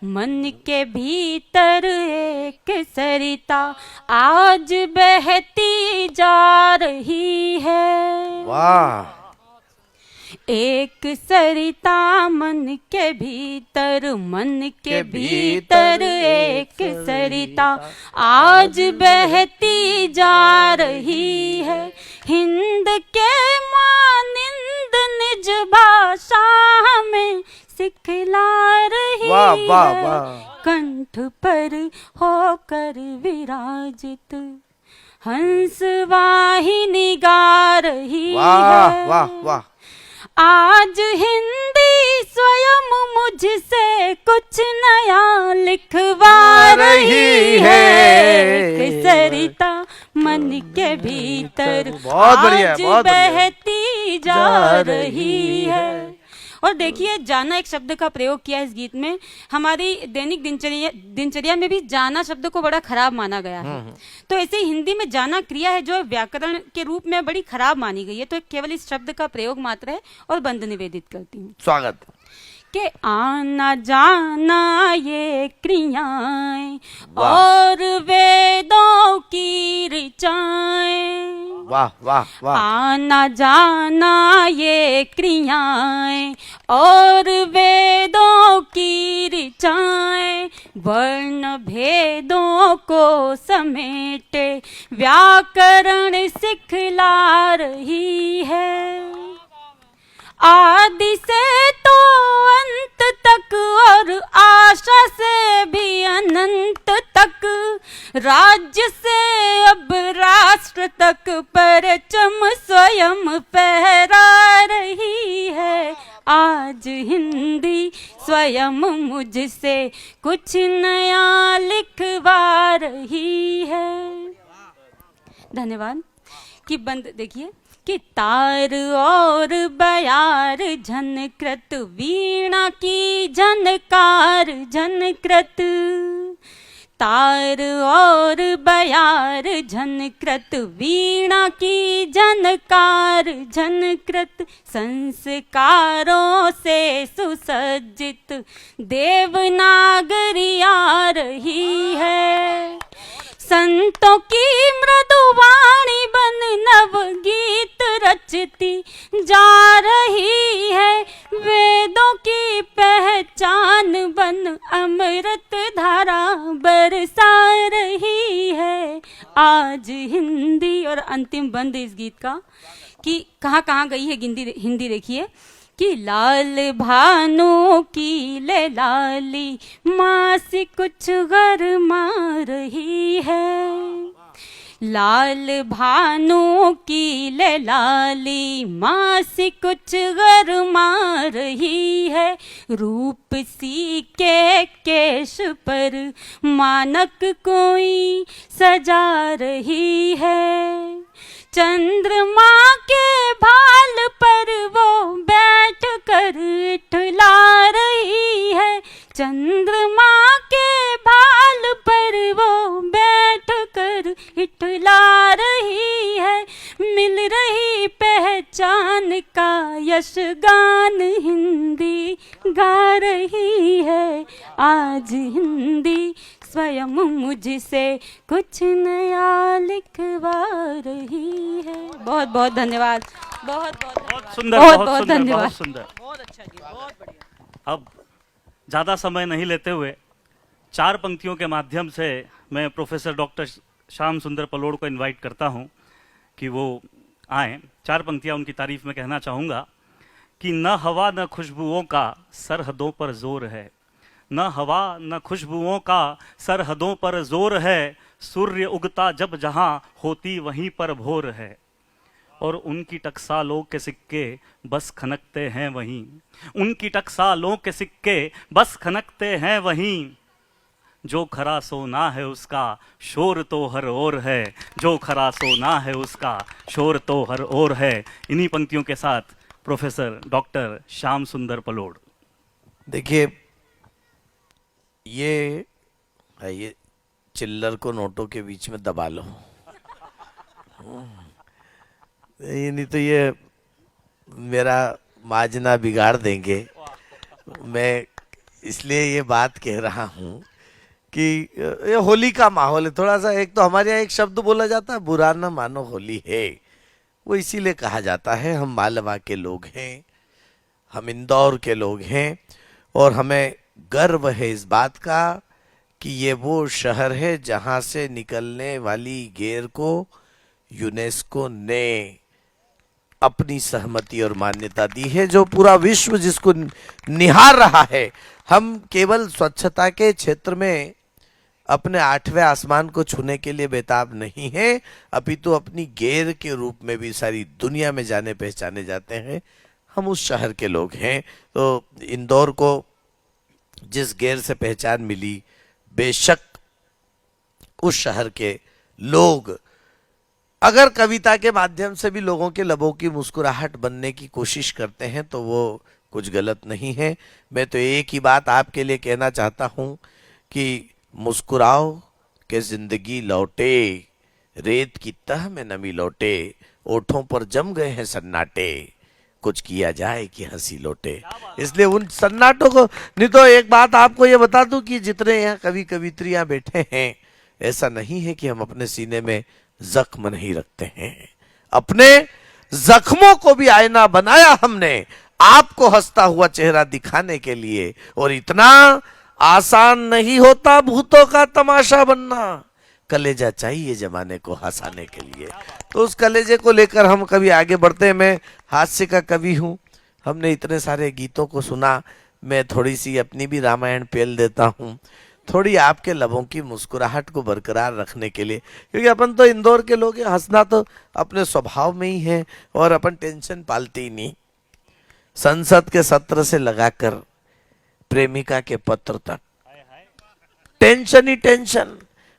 मन के भीतर एक सरिता आज बहती जा रही है। वाह। एक सरिता मन के भीतर, मन के भीतर एक सरिता आज बहती जा रही है। हिंद के मानिंद निज भाषा में सिखला रही वाह, वाह, है। वाह। कंठ पर होकर विराजित हंस वाहिनी गा रही वाह है। वाह वाह। आज हिंदी स्वयं मुझसे कुछ नया लिखवा रही है। एक सरिता मन के भीतर बहुत बढ़िया, आज बहुत बढ़िया। बहती जा रही है। और देखिए, जाना एक शब्द का प्रयोग किया है इस गीत में। हमारी दैनिक दिनचर्या में भी जाना शब्द को बड़ा खराब माना गया है। तो ऐसे ही हिंदी में जाना क्रिया है जो व्याकरण के रूप में बड़ी खराब मानी गई है। तो केवल इस शब्द का प्रयोग मात्र है और बंद निवेदित करती हूँ स्वागत। कि आना जाना ये क्रियाएं वाह। और वेदों की ऋचाएं। वाह वाह वाह। आना जाना ये क्रियाएं और वेदों की ऋचाएं, वर्ण भेदों को समेटे व्याकरण सिखला रही है। आदि से तो अंत तक और आशा से भी अनंत तक, राज्य से अब राष्ट्र तक परचम स्वयं फहरा रही है। आज हिंदी स्वयं मुझसे कुछ नया लिखवा रही है। धन्यवाद। कि बंद देखिए कि तार और बयार झनकृत, वीणा की झनकार झनकृत। तार और बयार झनकृत, वीणा की झनकार झनकृत। संस्कारों से सुसज्जित देवनागरी आ रही है। संतों की मृदुवाणी बन नव गीत रचती जा रही है। वेदों की पहचान बन अमृत धारा बरसा रही है। आज हिंदी, और अंतिम बंद इस गीत का कि कहाँ कहाँ गई है हिंदी देखिए कि लाल भानु की ले लाली मासी कुछ गरमा रही है। लाल भानु की ले लाली मासी कुछ गरमा रही है। रूप सी के केश पर मानक कोई सजा रही है। चंद्रमा के भाल पर वो बैठ कर इठला रही है। चंद्रमा के भाल पर वो बैठ कर इठला रही है। मिल रही पहचान जुबान हिंदी गा रही है, आज हिंदी स्वयं मुझसे कुछ नया लिखवा रही है। बहुत बहुत धन्यवाद, बहुत बहुत बहुत सुंदर, बहुत बहुत बहुत सुंदर, धन्यवाद। बहुत सुंदर, बहुत अच्छा जी, बहुत बढ़िया। अब ज़्यादा समय नहीं लेते हुए 4 पंक्तियों के माध्यम से मैं प्रोफेसर डॉक्टर श्याम सुंदर पलोड़ को इनवाइट करता हूं कि वो आए। 4 पंक्तियां उनकी तारीफ में कहना चाहूँगा कि न हवा न खुशबुओं का सरहदों पर जोर है, न हवा न खुशबुओं का सरहदों पर जोर है, सूर्य उगता जब जहाँ होती वहीं पर भोर है, और उनकी टकसालों के सिक्के बस खनकते हैं वहीं, उनकी टकसालों के सिक्के बस खनकते हैं वहीं, जो खरा सोना है उसका शोर तो हर ओर है, जो खरा सोना है उसका शोर तो हर ओर है। इन्हीं पंक्तियों के साथ प्रोफेसर डॉक्टर श्याम सुंदर पलोड़। देखिए, ये चिल्लर को नोटों के बीच में दबा लो, ये नहीं तो ये मेरा माजना बिगाड़ देंगे। मैं इसलिए ये बात कह रहा हूँ कि ये होली का माहौल है थोड़ा सा। एक तो हमारे यहाँ एक शब्द बोला जाता है, बुरा न मानो होली है, वो इसीलिए कहा जाता है। हम मालवा के लोग हैं, हम इंदौर के लोग हैं, और हमें गर्व है इस बात का कि ये वो शहर है जहाँ से निकलने वाली गेर को यूनेस्को ने अपनी सहमति और मान्यता दी है, जो पूरा विश्व जिसको निहार रहा है। हम केवल स्वच्छता के क्षेत्र में अपने 8वें आसमान को छूने के लिए बेताब नहीं है, अपितु अपनी गेर के रूप में भी सारी दुनिया में जाने पहचाने जाते हैं। हम उस शहर के लोग हैं। तो इंदौर को जिस गेर से पहचान मिली, बेशक उस शहर के लोग अगर कविता के माध्यम से भी लोगों के लबों की मुस्कुराहट बनने की कोशिश करते हैं तो वो कुछ गलत नहीं है। मैं तो एक ही बात आपके लिए कहना चाहता हूं कि मुस्कुराओ के जिंदगी लौटे, रेत की तह में नमी लौटे, ओठों पर जम गए हैं सन्नाटे, कुछ किया जाए कि हंसी लौटे। इसलिए उन सन्नाटों को, नहीं तो एक बात आपको ये बता दूं कि जितने यहाँ कवि कवित्रियां बैठे हैं, ऐसा नहीं है कि हम अपने सीने में जख्म नहीं रखते हैं। अपने जख्मों को भी आईना बनाया हमने, आपको हंसता हुआ चेहरा दिखाने के लिए। और इतना आसान नहीं होता भूतों का तमाशा बनना, कलेजा चाहिए जमाने को हंसाने के लिए। तो उस कलेजे को लेकर हम कभी आगे बढ़ते हैं। मैं हास्य का कवि हूँ, हमने इतने सारे गीतों को सुना, मैं थोड़ी सी अपनी भी रामायण पेल देता हूँ, थोड़ी आपके लबों की मुस्कुराहट को बरकरार रखने के लिए, क्योंकि अपन तो इंदौर के लोग हैं, हंसना तो अपने स्वभाव में ही है, और अपन टेंशन पालते ही नहीं। संसद के सत्र से लगाकर प्रेमिका के पत्र तक टेंशन ही टेंशन।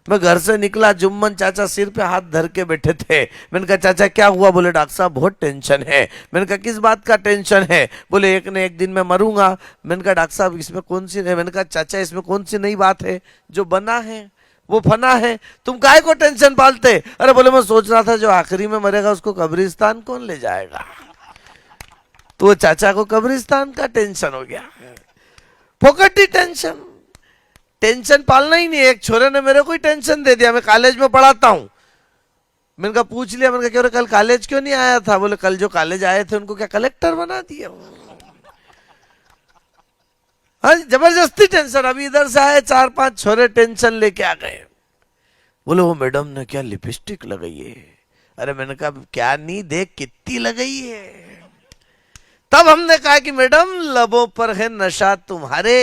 मैं घर से निकला, जुम्मन चाचा सिर पे हाथ धर के बैठे थे। मैंने कहा चाचा क्या हुआ? बोले डॉक्टर साहब बहुत टेंशन है। मैंने कहा किस बात का टेंशन है? बोले एक न एक दिन मैं मरूंगा। मैंने कहा डॉक्टर साहब इसमें कौन सी है? मैंने कहा चाचा इसमें कौन सी नई बात है? जो बना है वो फना है, तुम काहे को टेंशन पालते? अरे बोले मैं सोच रहा था जो आखिरी में मरेगा उसको कब्रिस्तान कौन ले जाएगा? तो वो चाचा को कब्रिस्तान का टेंशन हो गया। फोकट ही टेंशन, टेंशन पालना ही नहीं। एक छोरे ने मेरे को ही टेंशन दे दिया, मैं कॉलेज में पढ़ाता हूँ। मैंने कहा पूछ लिया, मैंने कहा कल कॉलेज क्यों नहीं आया था? बोले कल जो कॉलेज आए थे उनको क्या कलेक्टर बना दिया? हाँ जबरदस्ती टेंशन। अभी इधर से आए 4-5 छोरे टेंशन लेके आ गए। बोले वो मैडम ने क्या लिपस्टिक लगाई है? अरे मैंने कहा क्या नहीं, देख कितनी लगाई है। तब हमने कहा कि मैडम लबों पर है नशा तुम्हारे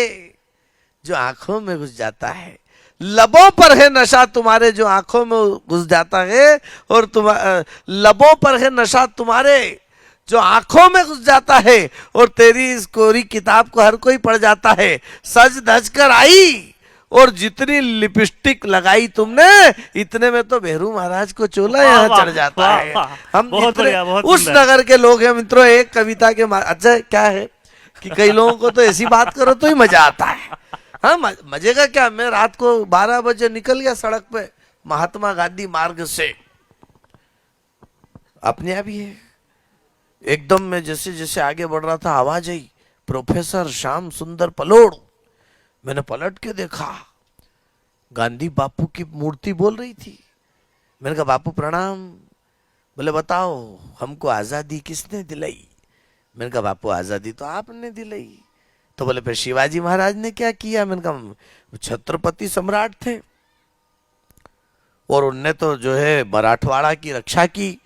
जो आंखों में घुस जाता है, लबों पर है नशा तुम्हारे जो आंखों में घुस जाता है, और लबों पर है नशा तुम्हारे जो आंखों में घुस जाता है, और तेरी इस कोरी किताब को हर कोई पढ़ जाता है। सज धज कर आई और जितनी लिपस्टिक लगाई तुमने, इतने में तो भेरू महाराज को चोला यहाँ चढ़ जाता है। हम उस नगर के लोग हैं मित्रों। एक कविता के अच्छा क्या है कि कई लोगों को तो ऐसी बात करो तो ही मजा आता है। हाँ मजे का क्या, मैं रात को 12 बजे निकल गया सड़क पे महात्मा गांधी मार्ग से, अपने आप ही है एकदम मैं जैसे जैसे आगे बढ़ रहा था आवाज आई, प्रोफेसर श्याम सुंदर पलोड़। मैंने पलट के देखा, गांधी बापू की मूर्ति बोल रही थी। मैंने कहा बापू प्रणाम। बोले बताओ हमको आजादी किसने दिलाई? मैंने कहा बापू आजादी तो आपने दिलाई। तो बोले फिर शिवाजी महाराज ने क्या किया? मैंने कहा छत्रपति सम्राट थे और उनने तो जो है मराठवाड़ा की रक्षा की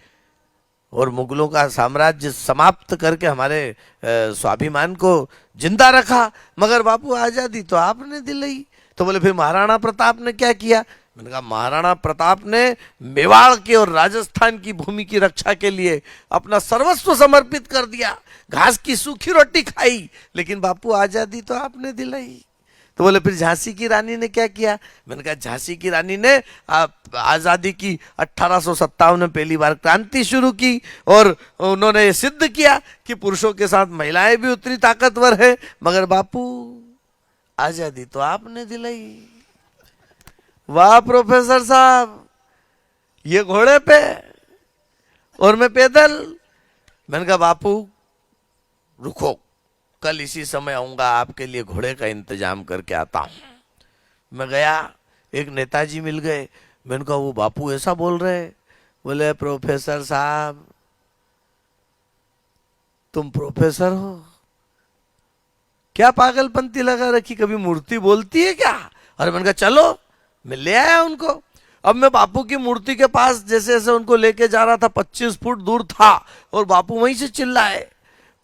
और मुगलों का साम्राज्य समाप्त करके हमारे स्वाभिमान को जिंदा रखा, मगर बापू आजादी तो आपने दिलाई। तो बोले फिर महाराणा प्रताप ने क्या किया? मैंने कहा महाराणा प्रताप ने मेवाड़ के और राजस्थान की भूमि की रक्षा के लिए अपना सर्वस्व समर्पित कर दिया, घास की सूखी रोटी खाई, लेकिन बापू आजादी तो आपने दिलाई। तो बोले फिर झांसी की रानी ने क्या किया? मैंने कहा झांसी की रानी ने आजादी की 1857 में पहली बार क्रांति शुरू की और उन्होंने ये सिद्ध किया कि पुरुषों के साथ महिलाएं भी उतनी ताकतवर है, मगर बापू आजादी तो आपने दिलाई। वाह प्रोफेसर साहब, ये घोड़े पे और मैं पैदल। मैंने कहा बापू रुको, कल इसी समय आऊंगा, आपके लिए घोड़े का इंतजाम करके आता हूं। मैं गया, एक नेताजी मिल गए। मैंने कहा वो बापू ऐसा बोल रहे? बोले प्रोफेसर साहब तुम प्रोफेसर हो क्या? पागलपंती लगा रखी, कभी मूर्ति बोलती है क्या? अरे मैंने कहा चलो, मैं ले आया उनको। अब मैं बापू की मूर्ति के पास जैसे जैसे उनको लेके जा रहा था, 25 फुट दूर था और बापू वहीं से चिल्लाए,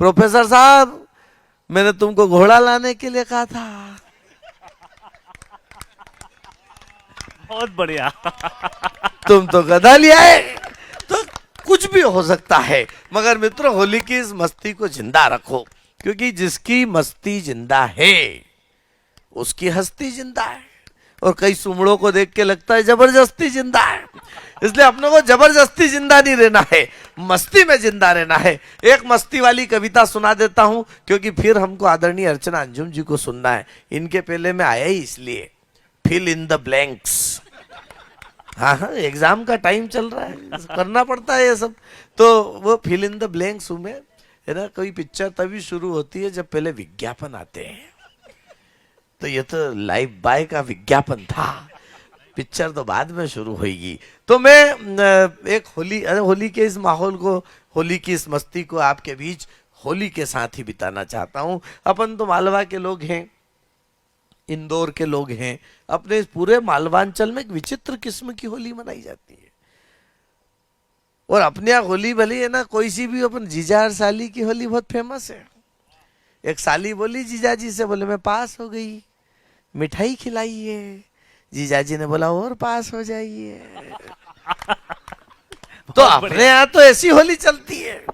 प्रोफेसर साहब मैंने तुमको घोड़ा लाने के लिए कहा था। बहुत बढ़िया। तुम तो गधा ले आए। तो कुछ भी हो सकता है, मगर मित्रों होली की इस मस्ती को जिंदा रखो, क्योंकि जिसकी मस्ती जिंदा है उसकी हस्ती जिंदा है। और कई सुमड़ों को देख के लगता है जबरदस्ती जिंदा है, इसलिए अपने को जबरदस्ती जिंदा नहीं रहना है, मस्ती में जिंदा रहना है। एक मस्ती वाली कविता सुना देता हूं, क्योंकि फिर हमको आदरणीय अर्चना अंजुम जी को सुनना है। इनके पहले में आया ही इसलिए, फिल इन द ब्लैंक्स। हाँ हाँ, एग्जाम का टाइम चल रहा है, करना पड़ता है ये सब। तो वो फिल इन द ब्लैंक्स में है ना, कोई पिक्चर तभी शुरू होती है जब पहले विज्ञापन आते हैं। तो ये तो लाइव बाय का विज्ञापन था, पिक्चर तो बाद में शुरू होगी। तो मैं एक होली के इस माहौल को, होली की इस मस्ती को आपके बीच होली के साथ ही बिताना चाहता हूं। अपन तो मालवा के लोग हैं, इंदौर के लोग हैं, अपने इस पूरे मालवांचल में एक विचित्र किस्म की होली मनाई जाती है। और अपने यहाँ होली भली है ना, कोई सी भी, अपन जीजा और साली की होली बहुत फेमस है। एक साली बोली जीजा जी से, बोले मैं पास हो गई, मिठाई खिलाइए। जीजा जी ने बोला और पास हो जाइए। तो अपने यहाँ तो ऐसी होली चलती है।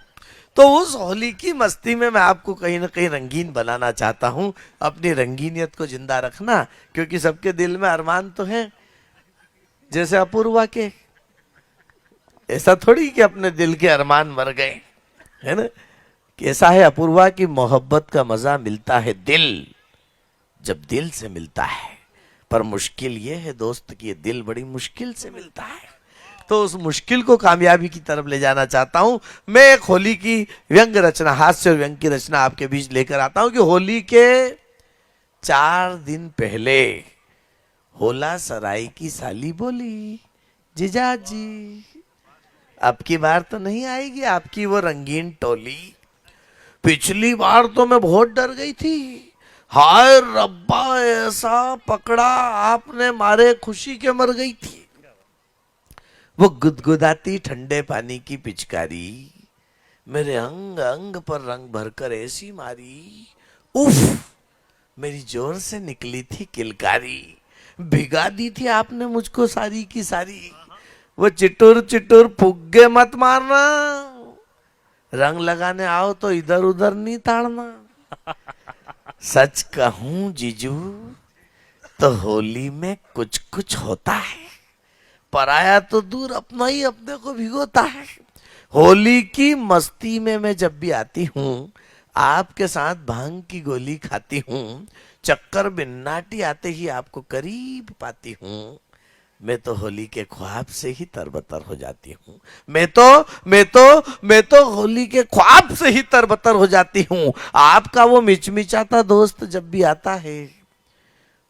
तो उस होली की मस्ती में मैं आपको कहीं ना कहीं रंगीन बनाना चाहता हूं। अपनी रंगीनियत को जिंदा रखना, क्योंकि सबके दिल में अरमान तो है, जैसे अपूर्वा के। ऐसा थोड़ी कि अपने दिल के अरमान मर गए, है ना। कैसा है अपूर्वा की मोहब्बत का मजा मिलता है जब दिल से मिलता है, पर मुश्किल ये है दोस्त कि ये दिल बड़ी मुश्किल से मिलता है। तो उस मुश्किल को कामयाबी की तरफ ले जाना चाहता हूं। मैं एक होली की व्यंग रचना, हास्य और व्यंग की रचना आपके बीच लेकर आता हूं कि होली के 4 दिन पहले होला सराय की साली बोली, जीजा जी अब की बार तो नहीं आएगी आपकी वो रंगीन टोली। पिछली बार तो मैं बहुत डर गई थी, हाय रब्बा ऐसा पकड़ा आपने मारे खुशी के मर गई थी। वो गुदगुदाती ठंडे पानी की पिचकारी मेरे अंग अंग पर रंग भरकर ऐसी मारी, उफ मेरी जोर से निकली थी किलकारी। भिगा दी थी आपने मुझको सारी की सारी। वो चिटुर चिटुर फुग्गे मत मारना, रंग लगाने आओ तो इधर उधर नहीं ताड़ना। सच कहूं जीजू तो होली में कुछ कुछ होता है, पराया तो दूर अपना ही अपने को भिगोता है। होली की मस्ती में मैं जब भी आती हूँ, आपके साथ भांग की गोली खाती हूँ, चक्कर बिन्नाटी आते ही आपको करीब पाती हूँ। मैं तो होली के ख्वाब से ही तरबतर हो जाती हूँ। मैं तो होली के ख्वाब से ही तरबतर हो जाती हूँ। आपका वो मिचमिचाता दोस्त जब भी आता है,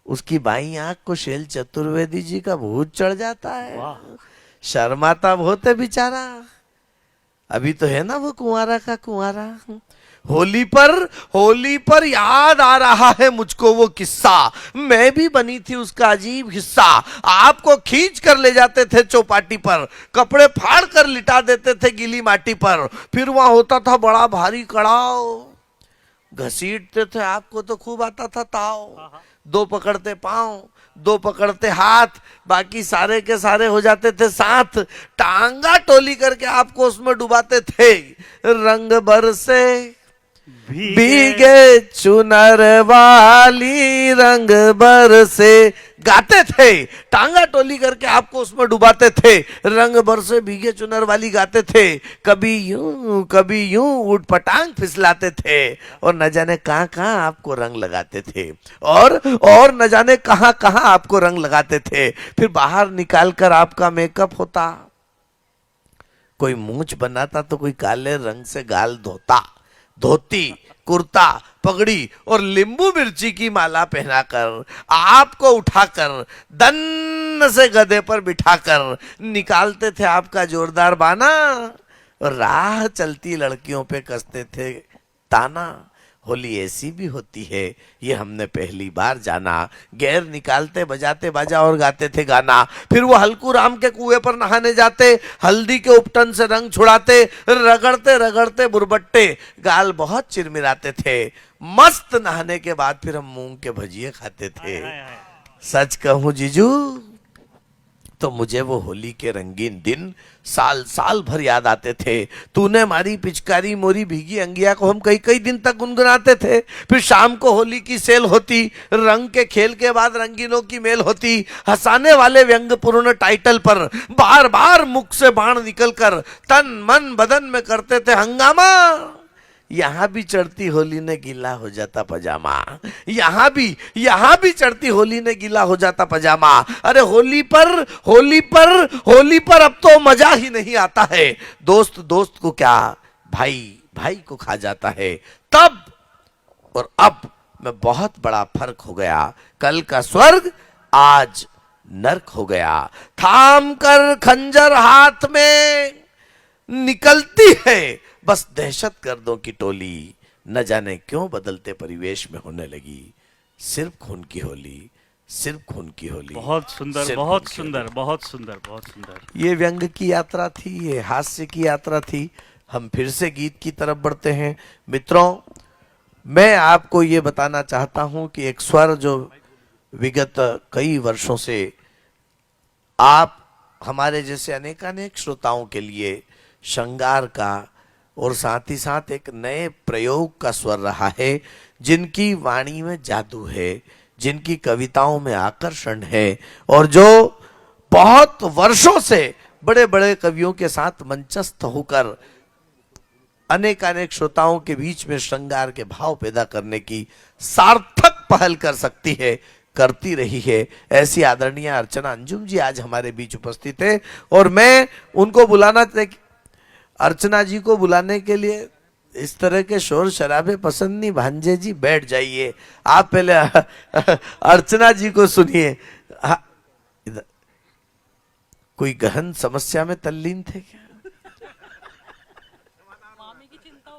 उसकी बाई आंख को शैल चतुर्वेदी जी का भूत चढ़ जाता है। शर्माता बहुत है बेचारा। अभी तो है ना वो कुंवारा का कुंवारा। होली पर याद आ रहा है मुझको वो किस्सा। मैं भी बनी थी उसका अजीब हिस्सा। आपको खींच कर ले जाते थे चौपाटी पर, कपड़े फाड़ कर लिटा देते थे गीली माटी पर। फिर वहां होता था बड़ा भारी कड़ाव, घसीटते थे आपको तो खूब आता था ताव। 2 पकड़ते पांव, 2 पकड़ते हाथ, बाकी सारे के सारे हो जाते थे साथ। टांगा टोली करके आपको उसमें डुबाते थे। रंग बरसे भीगे चुनर वाली, रंग बरसे गाते थे। टांगा टोली करके आपको उसमें डुबाते थे। रंग बरसे भीगे चुनर वाली गाते थे। कभी यूं उठ पटांग फिसलाते थे। और न जाने कहां कहां आपको रंग लगाते थे, और न जाने कहां कहां आपको रंग लगाते थे। फिर बाहर निकाल कर आपका मेकअप होता, कोई मूंछ बनाता तो कोई काले रंग से गाल धोता। धोती, कुर्ता, पगड़ी और नींबू मिर्ची की माला पहनाकर आपको उठाकर दन्न से गधे पर बिठाकर निकालते थे आपका जोरदार बाना। और राह चलती लड़कियों पे कसते थे ताना। होली ऐसी भी होती है, ये हमने पहली बार जाना। गैर निकालते, बजाते बाजा और गाते थे गाना। फिर वो हल्कू राम के कुएं पर नहाने जाते, हल्दी के उपटन से रंग छुड़ाते, रगड़ते रगड़ते बुरबट्टे गाल बहुत चिरमिराते थे। मस्त नहाने के बाद फिर हम मूंग के भजिए खाते थे। सच कहूं जीजू तो मुझे वो होली के रंगीन दिन साल साल भर याद आते थे। तूने मारी पिचकारी मोरी भीगी अंगिया को हम कई कई दिन तक गुनगुनाते थे। फिर शाम को होली की सेल होती, रंग के खेल के बाद रंगीनों की मेल होती। हंसाने वाले व्यंग्यपूर्ण टाइटल पर बार बार मुख से बाण निकलकर तन मन बदन में करते थे हंगामा। यहां भी चढ़ती होली ने गीला हो जाता पजामा। यहां भी चढ़ती होली ने गीला हो जाता पजामा। अरे होली पर अब तो मजा ही नहीं आता है। दोस्त दोस्त को क्या, भाई भाई को खा जाता है। तब और अब में बहुत बड़ा फर्क हो गया। कल का स्वर्ग आज नर्क हो गया। थाम कर खंजर हाथ में निकलती है बस दहशत गर्दों की टोली। न जाने क्यों बदलते परिवेश में होने लगी सिर्फ खून की होली, सिर्फ खून की होली। बहुत सुंदर, बहुत सुंदर, बहुत सुंदर, बहुत सुंदर। ये व्यंग की यात्रा थी, ये हास्य की यात्रा थी। हम फिर से गीत की तरफ बढ़ते हैं। मित्रों, मैं आपको ये बताना चाहता हूं कि एक स्वर जो विगत कई वर्षों से आप हमारे जैसे अनेकानेक श्रोताओं के लिए श्रृंगार का और साथ ही साथ एक नए प्रयोग का स्वर रहा है, जिनकी वाणी में जादू है, जिनकी कविताओं में आकर्षण है, और जो बहुत वर्षों से बड़े बड़े कवियों के साथ मंचस्थ होकर अनेकानेक श्रोताओं के बीच में श्रृंगार के भाव पैदा करने की सार्थक पहल कर सकती है, करती रही है। ऐसी आदरणीय अर्चना अंजुम जी आज हमारे बीच उपस्थित है। और मैं उनको बुलाना, अर्चना जी को बुलाने के लिए इस तरह के शोर शराबे पसंद नहीं। भांजे जी बैठ जाइए, आप पहले अर्चना जी को सुनिए। इधर कोई गहन समस्या में तल्लीन थे क्या?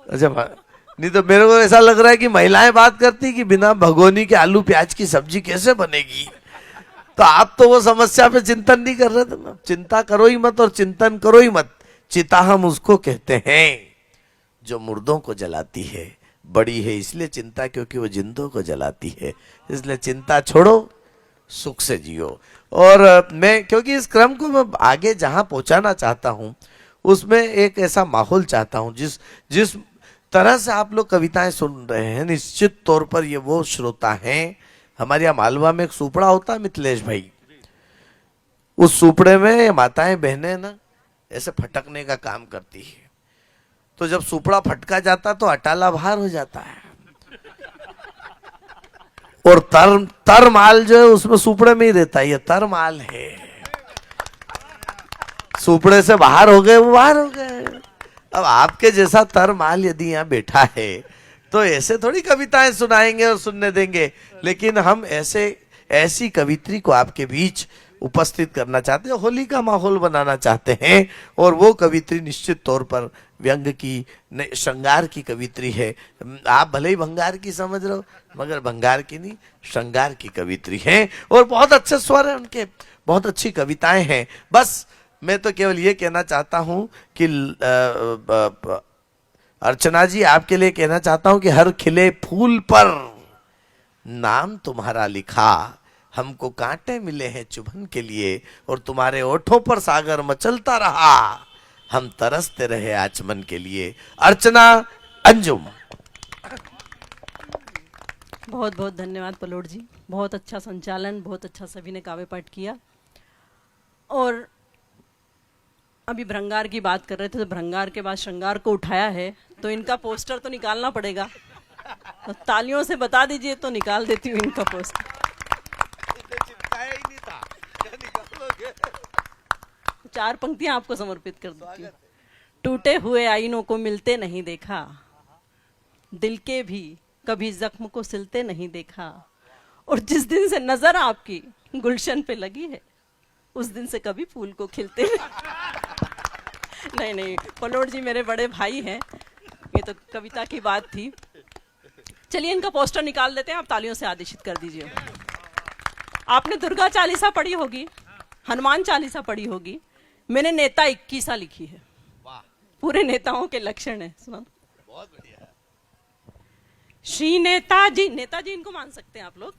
अच्छा, नहीं तो मेरे को ऐसा लग रहा है कि महिलाएं बात करती कि बिना भगोनी के आलू प्याज की सब्जी कैसे बनेगी। तो आप तो वो समस्या पे चिंतन नहीं कर रहे थे ना। चिंता करो ही मत और चिंतन करो ही मत। चिता हम उसको कहते हैं जो मुर्दों को जलाती है। बड़ी है इसलिए चिंता क्योंकि वो जिंदों को जलाती है। इसलिए चिंता छोड़ो, सुख से जियो। और मैं क्योंकि इस क्रम को मैं आगे जहां पहुंचाना चाहता हूं उसमें एक ऐसा माहौल चाहता हूं जिस तरह से आप लोग कविताएं सुन रहे हैं, निश्चित तौर पर ये वो श्रोता हैं। हमारे यहाँ मालवा में एक सुपड़ा होता है मिथिलेश भाई, उस सुपड़े में माताएं बहनें ना ऐसे फटकने का काम करती है। तो जब सुपड़ा फटका जाता तो अटाला बाहर हो जाता है, और तर माल जो है उसमें सुपड़े में ही रहता है। ये तर माल है। सुपड़े से बाहर हो गए, वो बाहर हो गए। अब आपके जैसा तर माल यदि यहाँ बैठा है तो ऐसे थोड़ी कविताएं सुनाएंगे और सुनने देंगे, लेकिन हम ऐसी कवित्री को आपके बीच उपस्थित करना चाहते हैं, होली का माहौल बनाना चाहते हैं। और वो कवित्री निश्चित तौर पर व्यंग की, श्रृंगार की कवित्री है। आप भले ही भंगार की समझ रहे हो, मगर भंगार की नहीं, श्रृंगार की कवित्री है। और बहुत अच्छे स्वर है उनके, बहुत अच्छी कविताएं हैं। बस मैं तो केवल ये कहना चाहता हूं कि अर्चना जी, आपके लिए कहना चाहता हूं कि हर खिले फूल पर नाम तुम्हारा लिखा, हमको कांटे मिले हैं चुभन के लिए, और तुम्हारे ओठों पर सागर मचलता रहा, हम तरसते रहे आचमन के लिए। अर्चना, अंजुम। बहुत बहुत धन्यवाद पलोट जी, बहुत अच्छा संचालन, बहुत अच्छा सभी ने काव्य पाठ किया। और अभी भ्रंगार की बात कर रहे थे, तो भ्रंगार के बाद श्रृंगार को उठाया है, तो इनका पोस्टर तो निकालना पड़ेगा। तो तालियों से बता दीजिए तो निकाल देती हूँ इनका पोस्टर। चार पंक्तियां आपको समर्पित कर देती हूँ। टूटे हुए आईनों को मिलते नहीं देखा, दिल के भी कभी जख्म को सिलते नहीं देखा, और जिस दिन से नजर आपकी गुलशन पे लगी है, उस दिन से कभी फूल को खिलते नहीं नहीं, पलोट जी मेरे बड़े भाई हैं, ये तो कविता की बात थी। चलिए इनका पोस्टर निकाल देते हैं, आप तालियों से आदेशित कर दीजिए। आपने दुर्गा चालीसा पढ़ी होगी, हनुमान चालीसा पढ़ी होगी, मैंने नेता 21 लिखी है। पूरे नेताओं के लक्षण है, सुना। बहुत बढ़िया। श्री नेताजी, नेताजी इनको मान सकते हैं आप लोग।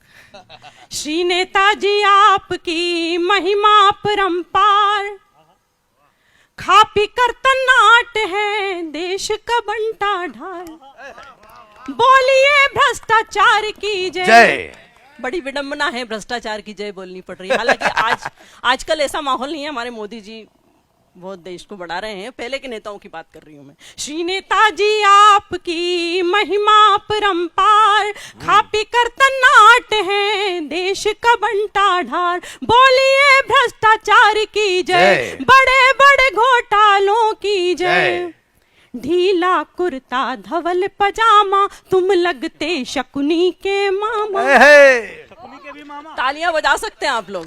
श्री नेताजी आपकी महिमा परंपार, खा पी कर तन्नाट है देश का बंटा ढाल, बोलिए भ्रष्टाचार की जय। बड़ी विडंबना है, भ्रष्टाचार की जय बोलनी पड़ रही है। हालांकि आजकल ऐसा माहौल नहीं है, हमारे मोदी जी बहुत देश को बढ़ा रहे हैं, पहले के नेताओं की बात कर रही हूं मैं। श्री नेताजी आपकी महिमा परंपार, खा पी कर तन्नाट है देश का बंटा ढाल, बोलिए भ्रष्टाचार की जय, बड़े बड़े घोटालों की जय। ढीला कुर्ता धवल पजामा, तुम लगते शकुनी के मामा। तालियां बजा सकते हैं आप लोग।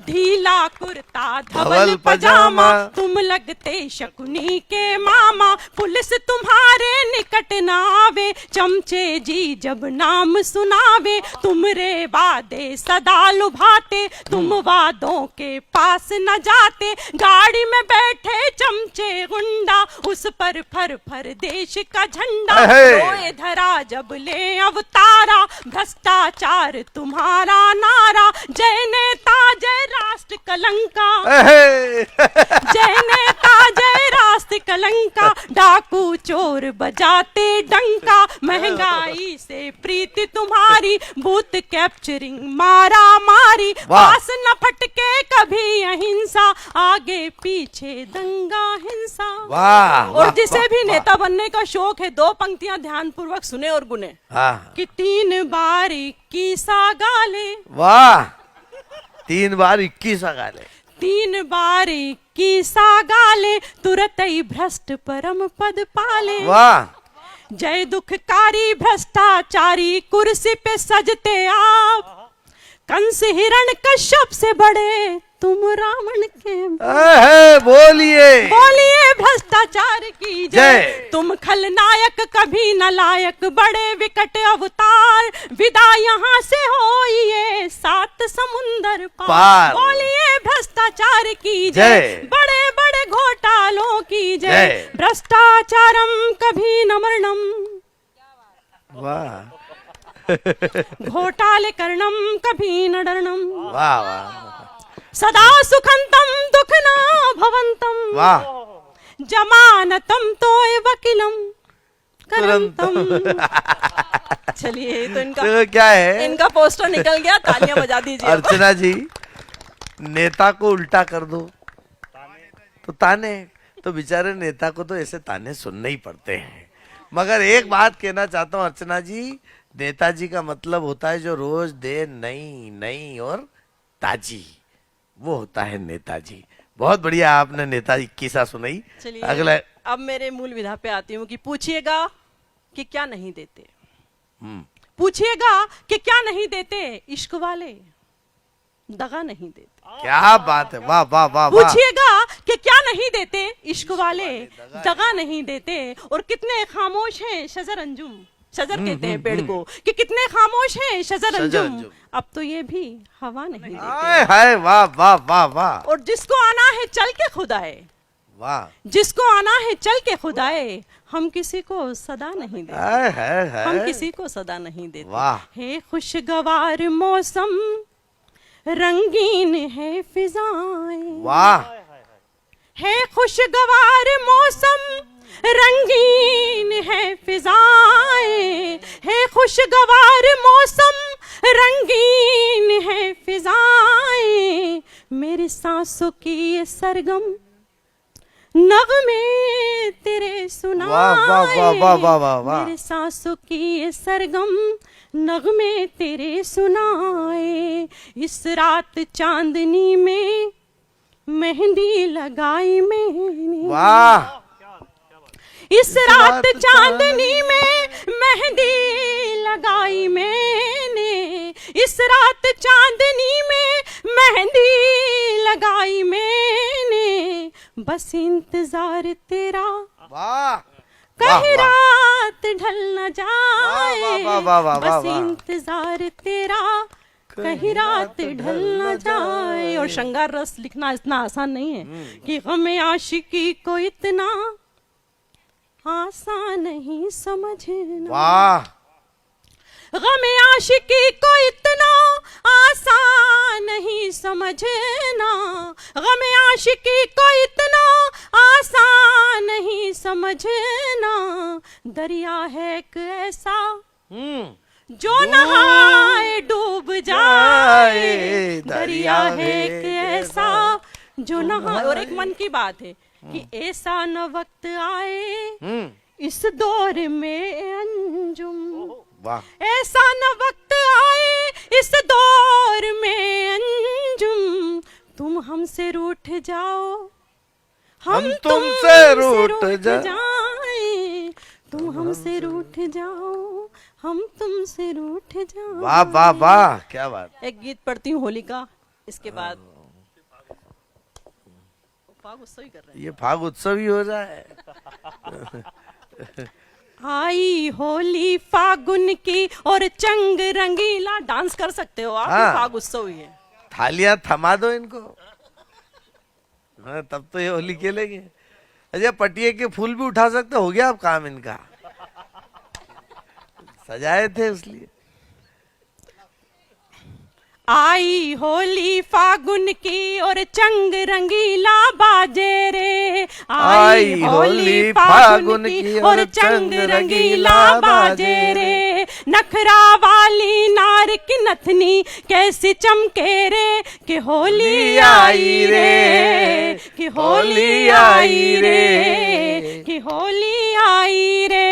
ढीला कुर्ता धवल पजामा, तुम लगते शकुनी के मामा, पुलिस तुम्हारे निकट न आवे, चमचे जी जब नाम सुनावे, तुमरे वादे सदा लुभाते, तुम वादों के पास न जाते, गाड़ी में बैठे चमचे गुंडा, उस पर फर फर देश का झंडा, रोए धरा जब ले अवतारा, भ्रष्टाचार तुम्हारा नारा, जय नेता जय राष्ट्र कलंका, जय नेता जय राष्ट्र कलंका, डाकू चोर बजाते डंका, महंगाई से प्रीति तुम्हारी, बूथ कैप्चरिंग मारा मारी, पास न फटके कभी अहिंसा, आगे पीछे दंगा हिंसा। और जिसे भी नेता बनने का शौक है, दो पंक्तियां ध्यान पूर्वक सुने और गुने। कि 3 बार 21 गाले। वाह, 3 बार 21 गाले, 3 बार 21 गाले, तुरत ही भ्रष्ट परम पद पाले। वाह, जय दुखकारी भ्रष्टाचारी, कुर्सी पे सजते आप, कंस हिरण कश्यप से बड़े तुम रावण के। बोलिए बोलिए भ्रष्टाचार की जय, तुम खलनायक कभी न लायक, बड़े विकट अवतार, विदा यहाँ से होइए 7 समुंदर पार। बोलिए भ्रष्टाचार की जय, बड़े बड़े घोटालों की जय, भ्रष्टाचारम कभी न मरणम। वाह, घोटाले करणम कभी न डरणम। वाह वाह, सदा सुखंतम दुख ना भवंतम, वाह, जमानतम तोय वकीलम करंतम। चलिए तो इनका तो क्या है, इनका पोस्टर निकल गया, तालियां बजा दीजिए। अर्चना जी, नेता को उल्टा कर दो तो ताने, तो बेचारे नेता को तो ऐसे ताने सुनने ही पड़ते हैं। मगर एक बात कहना चाहता हूँ अर्चना जी, नेताजी का मतलब होता है जो रोज दे नई नई और ताजी, वो होता है नेताजी। बहुत बढ़िया आपने नेताजी की किस्सा सुनाई। चलिए अगला अब मेरे मूल विधा पे आती हूँ कि पूछिएगा कि क्या नहीं देते, पूछिएगा कि क्या नहीं देते, इश्क वाले दगा नहीं देते। क्या बात है, वाह वाह वाह वाह। पूछिएगा कि क्या नहीं देते, इश्क वाले दगा नहीं देते। और कितने खामोश हैं शजर अंजुम, शजर कहते हैं पेड़ को, कि कितने खामोश हैं शजर अंजुम, अब तो ये भी हवा नहीं देते। हाय हाय, वाह वाह वाह वाह। और जिसको आना है चल के खुदाए, वाह, जिसको आना है चल के खुदाए, हम किसी को सदा नहीं देते, हाय हाय हम हाय। किसी को सदा नहीं देते। वाह। है खुशगवार मौसम, रंगीन है फिजाएं, वाह, है खुशगवार मौसम, रंगीन है फिजाएं, है खुशगवार मौसम, रंगीन है फिजाएं। मेरी सांसों की ये सरगम नगमे तेरे सुनाए, वाह वाह वाह वाह वाह वाह वाह। मेरे सांसों की ये सरगम नगमे तेरे सुनाए। इस रात चांदनी में मेहंदी लगाई मैंने, वाह, इस रात चांदनी में मेहंदी लगाई मैंने, इस रात चांदनी में मेहंदी लगाई मैंने। बस इंतजार तेरा वाह, कहीं वाह। रात ढल न जाए, वाह, वाह, वाह, वाह, वाह, बस वाह। इंतजार तेरा कहीं रात ढल न जाए। और श्रृंगार रस लिखना इतना आसान नहीं है कि गमे आशिकी को इतना आसान नहीं समझना, वाह, गमे आशिकी को इतना आसान नहीं समझना, गमे आशिकी को इतना आसान नहीं समझना। दरिया है एक ऐसा जो नहाए डूब जाए, दरिया है एक ऐसा जो नहाए। और एक मन की बात है कि ऐसा न वक्त आए इस दौर में अंजुम, वाह, ऐसा न वक्त आए इस दौर में अंजुम, तुम हमसे रूठ जाओ हम तुमसे रूठ जाए, तुम हमसे रूठ जाओ हम तुमसे रूठ जाओ। वाह वाह वाह, क्या बात। एक गीत पढ़ती हूँ होली का, इसके बाद फाग उत्सव ही कर रहे हैं। ये फाग उत्सव ही हो जाए। आई होली फागुन की और चंग रंगीला, डांस कर सकते हो आप, हाँ। फाग उत्सव ही है। थालियां थमा दो इनको, हाँ, तब तो ये होली खेलेंगे। अच्छा, पटिए के फूल भी उठा सकते हो गया अब काम इनका, सजाए थे इसलिए। आई होली फागुन की और चंग रंगीला बाजे रे, आई होली फागुन की और चंग रंगीला बाजे रे। नखरा वाली नार की नथनी कैसी चमके रे, कि होली आई रे, कि होली आई रे, कि होली आई रे।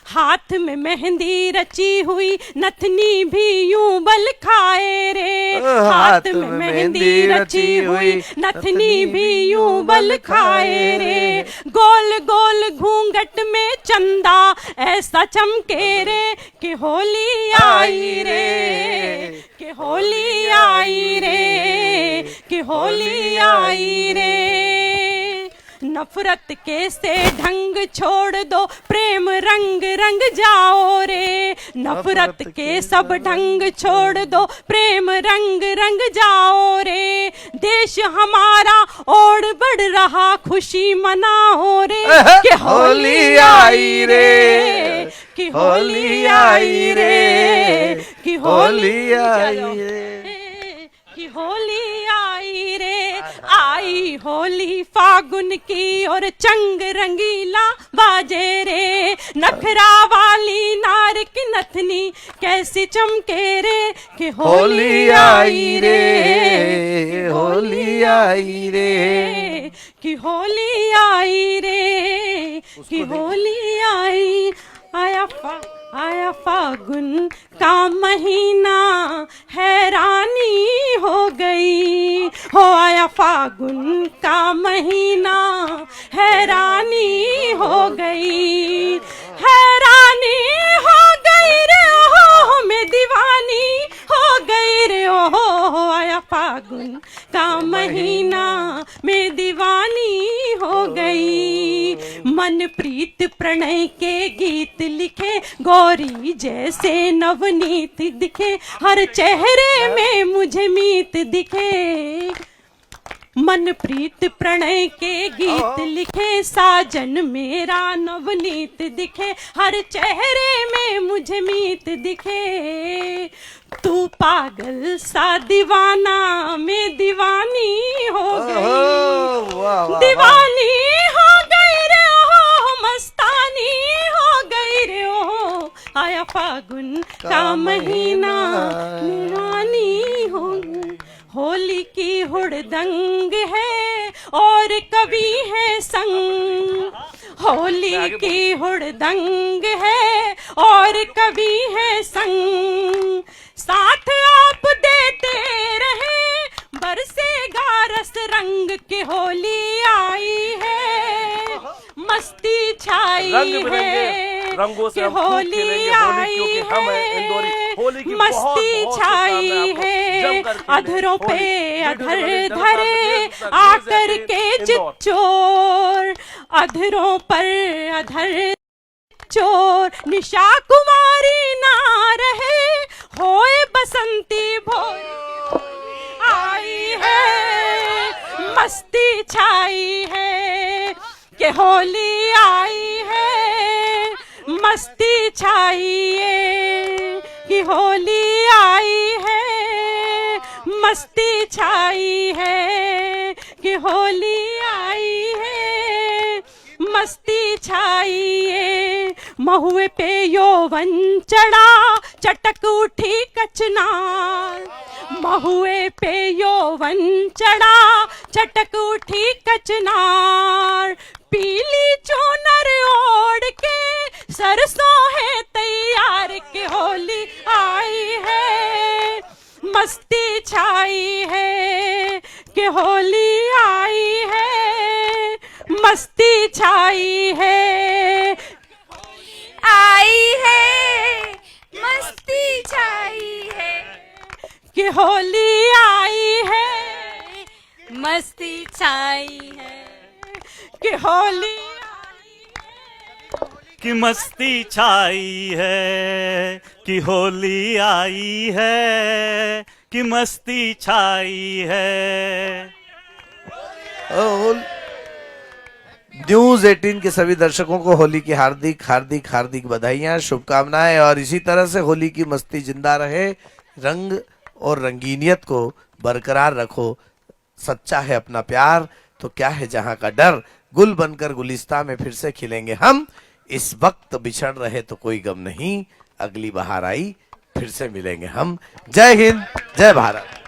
हाथ में मेहंदी रची हुई नथनी भी यूं बल खाए रे, हाथ में मेहंदी रची हुई नथनी भी यूं बल खाए रे। गोल गोल घूंघट में चंदा ऐसा चमके रे, कि होली आई रे, कि होली आई रे, कि होली आई रे। नफरत के से ढंग छोड़ दो, प्रेम रंग रंग जाओ रे, नफरत के सब ढंग छोड़ दो, प्रेम रंग रंग जाओ रे। देश हमारा और बढ़ रहा, खुशी मनाओ रे, कि होली आई रे, कि होली आई रे, कि होली आई रे, कि होली आई रे। आई होली फागुन की और चंग रंगीला बाजे रे, नखरा वाली नार की नथनी कैसी चमके रे, कि होली आई रे, होली आई रे, कि होली आई रे, कि होली आई आया फागुन का महीना, हैरानी हो गई हो। आया फागुन का महीना, हैरानी हो गई, हैरानी हो गई रे हो, मैं दीवानी हो गई रे हो। आया फागुन का महीना, मैं दीवानी हो गई। मन प्रीत प्रणय के गीत लिखे, गौरी जैसे नवनीत दिखे, हर चेहरे में मुझे मीत दिखे। मन प्रीत प्रणय के गीत लिखे, साजन मेरा नवनीत दिखे, हर चेहरे में मुझे मीत दिखे। तू पागल सा दीवाना, मैं दीवानी हो गई, दीवानी हो गई रे हो, मस्तानी हो गई रे हो। आया फागुन का महीना, दीवानी हो गई। होली की हुड़दंग है और कवि है संग, होली की हुड़दंग है और कवि है संग। साथ आप देते रहे, बरसेगा रस रंग के, होली आई है, मस्ती छाई है, रंगों से कि हम खूब होली खेलेंगे आई क्योंकि हम हैं इंदौरी। होली की मस्ती बहुत छाई शुभकामनाएं है, आपको। जमकर खेलें। अधरों पे होली अधर जमकर धरे खेलें। आकर न्यूज़ के 18 इंदौर। चिच्चोर, अधरों पर अधर चोर। निशा कुमारी ना रहे, होए बसंती भोर आई है, मस्ती छाई है, कि होली आई है, मस्ती छाई है, कि होली आई है, मस्ती छाई है, कि होली आई है, मस्ती छाई है। महुए पे यौवन चढ़ा, चटक उठी कचनार, महुए पे यौवन चढ़ा, चटक उठी कचनार। पीली चूनर ओढ़ के, सरसों है तैयार, के होली आई है, मस्ती छाई है, कि होली आई है, मस्ती छाई है, आई है, मस्ती छाई है, कि होली आई है, मस्ती छाई है, कि होली कि मस्ती छाई है, कि होली आई है, कि मस्ती छाई है। न्यूज 18 के सभी दर्शकों को होली की हार्दिक हार्दिक हार्दिक बधाइयां, शुभकामनाएं। और इसी तरह से होली की मस्ती जिंदा रहे, रंग और रंगीनियत को बरकरार रखो। सच्चा है अपना प्यार तो क्या है जहां का डर, गुल बनकर गुलिस्ता में फिर से खिलेंगे हम। इस वक्त बिछड़ रहे तो कोई गम नहीं, अगली बहार आई फिर से मिलेंगे हम। जय हिंद, जय भारत।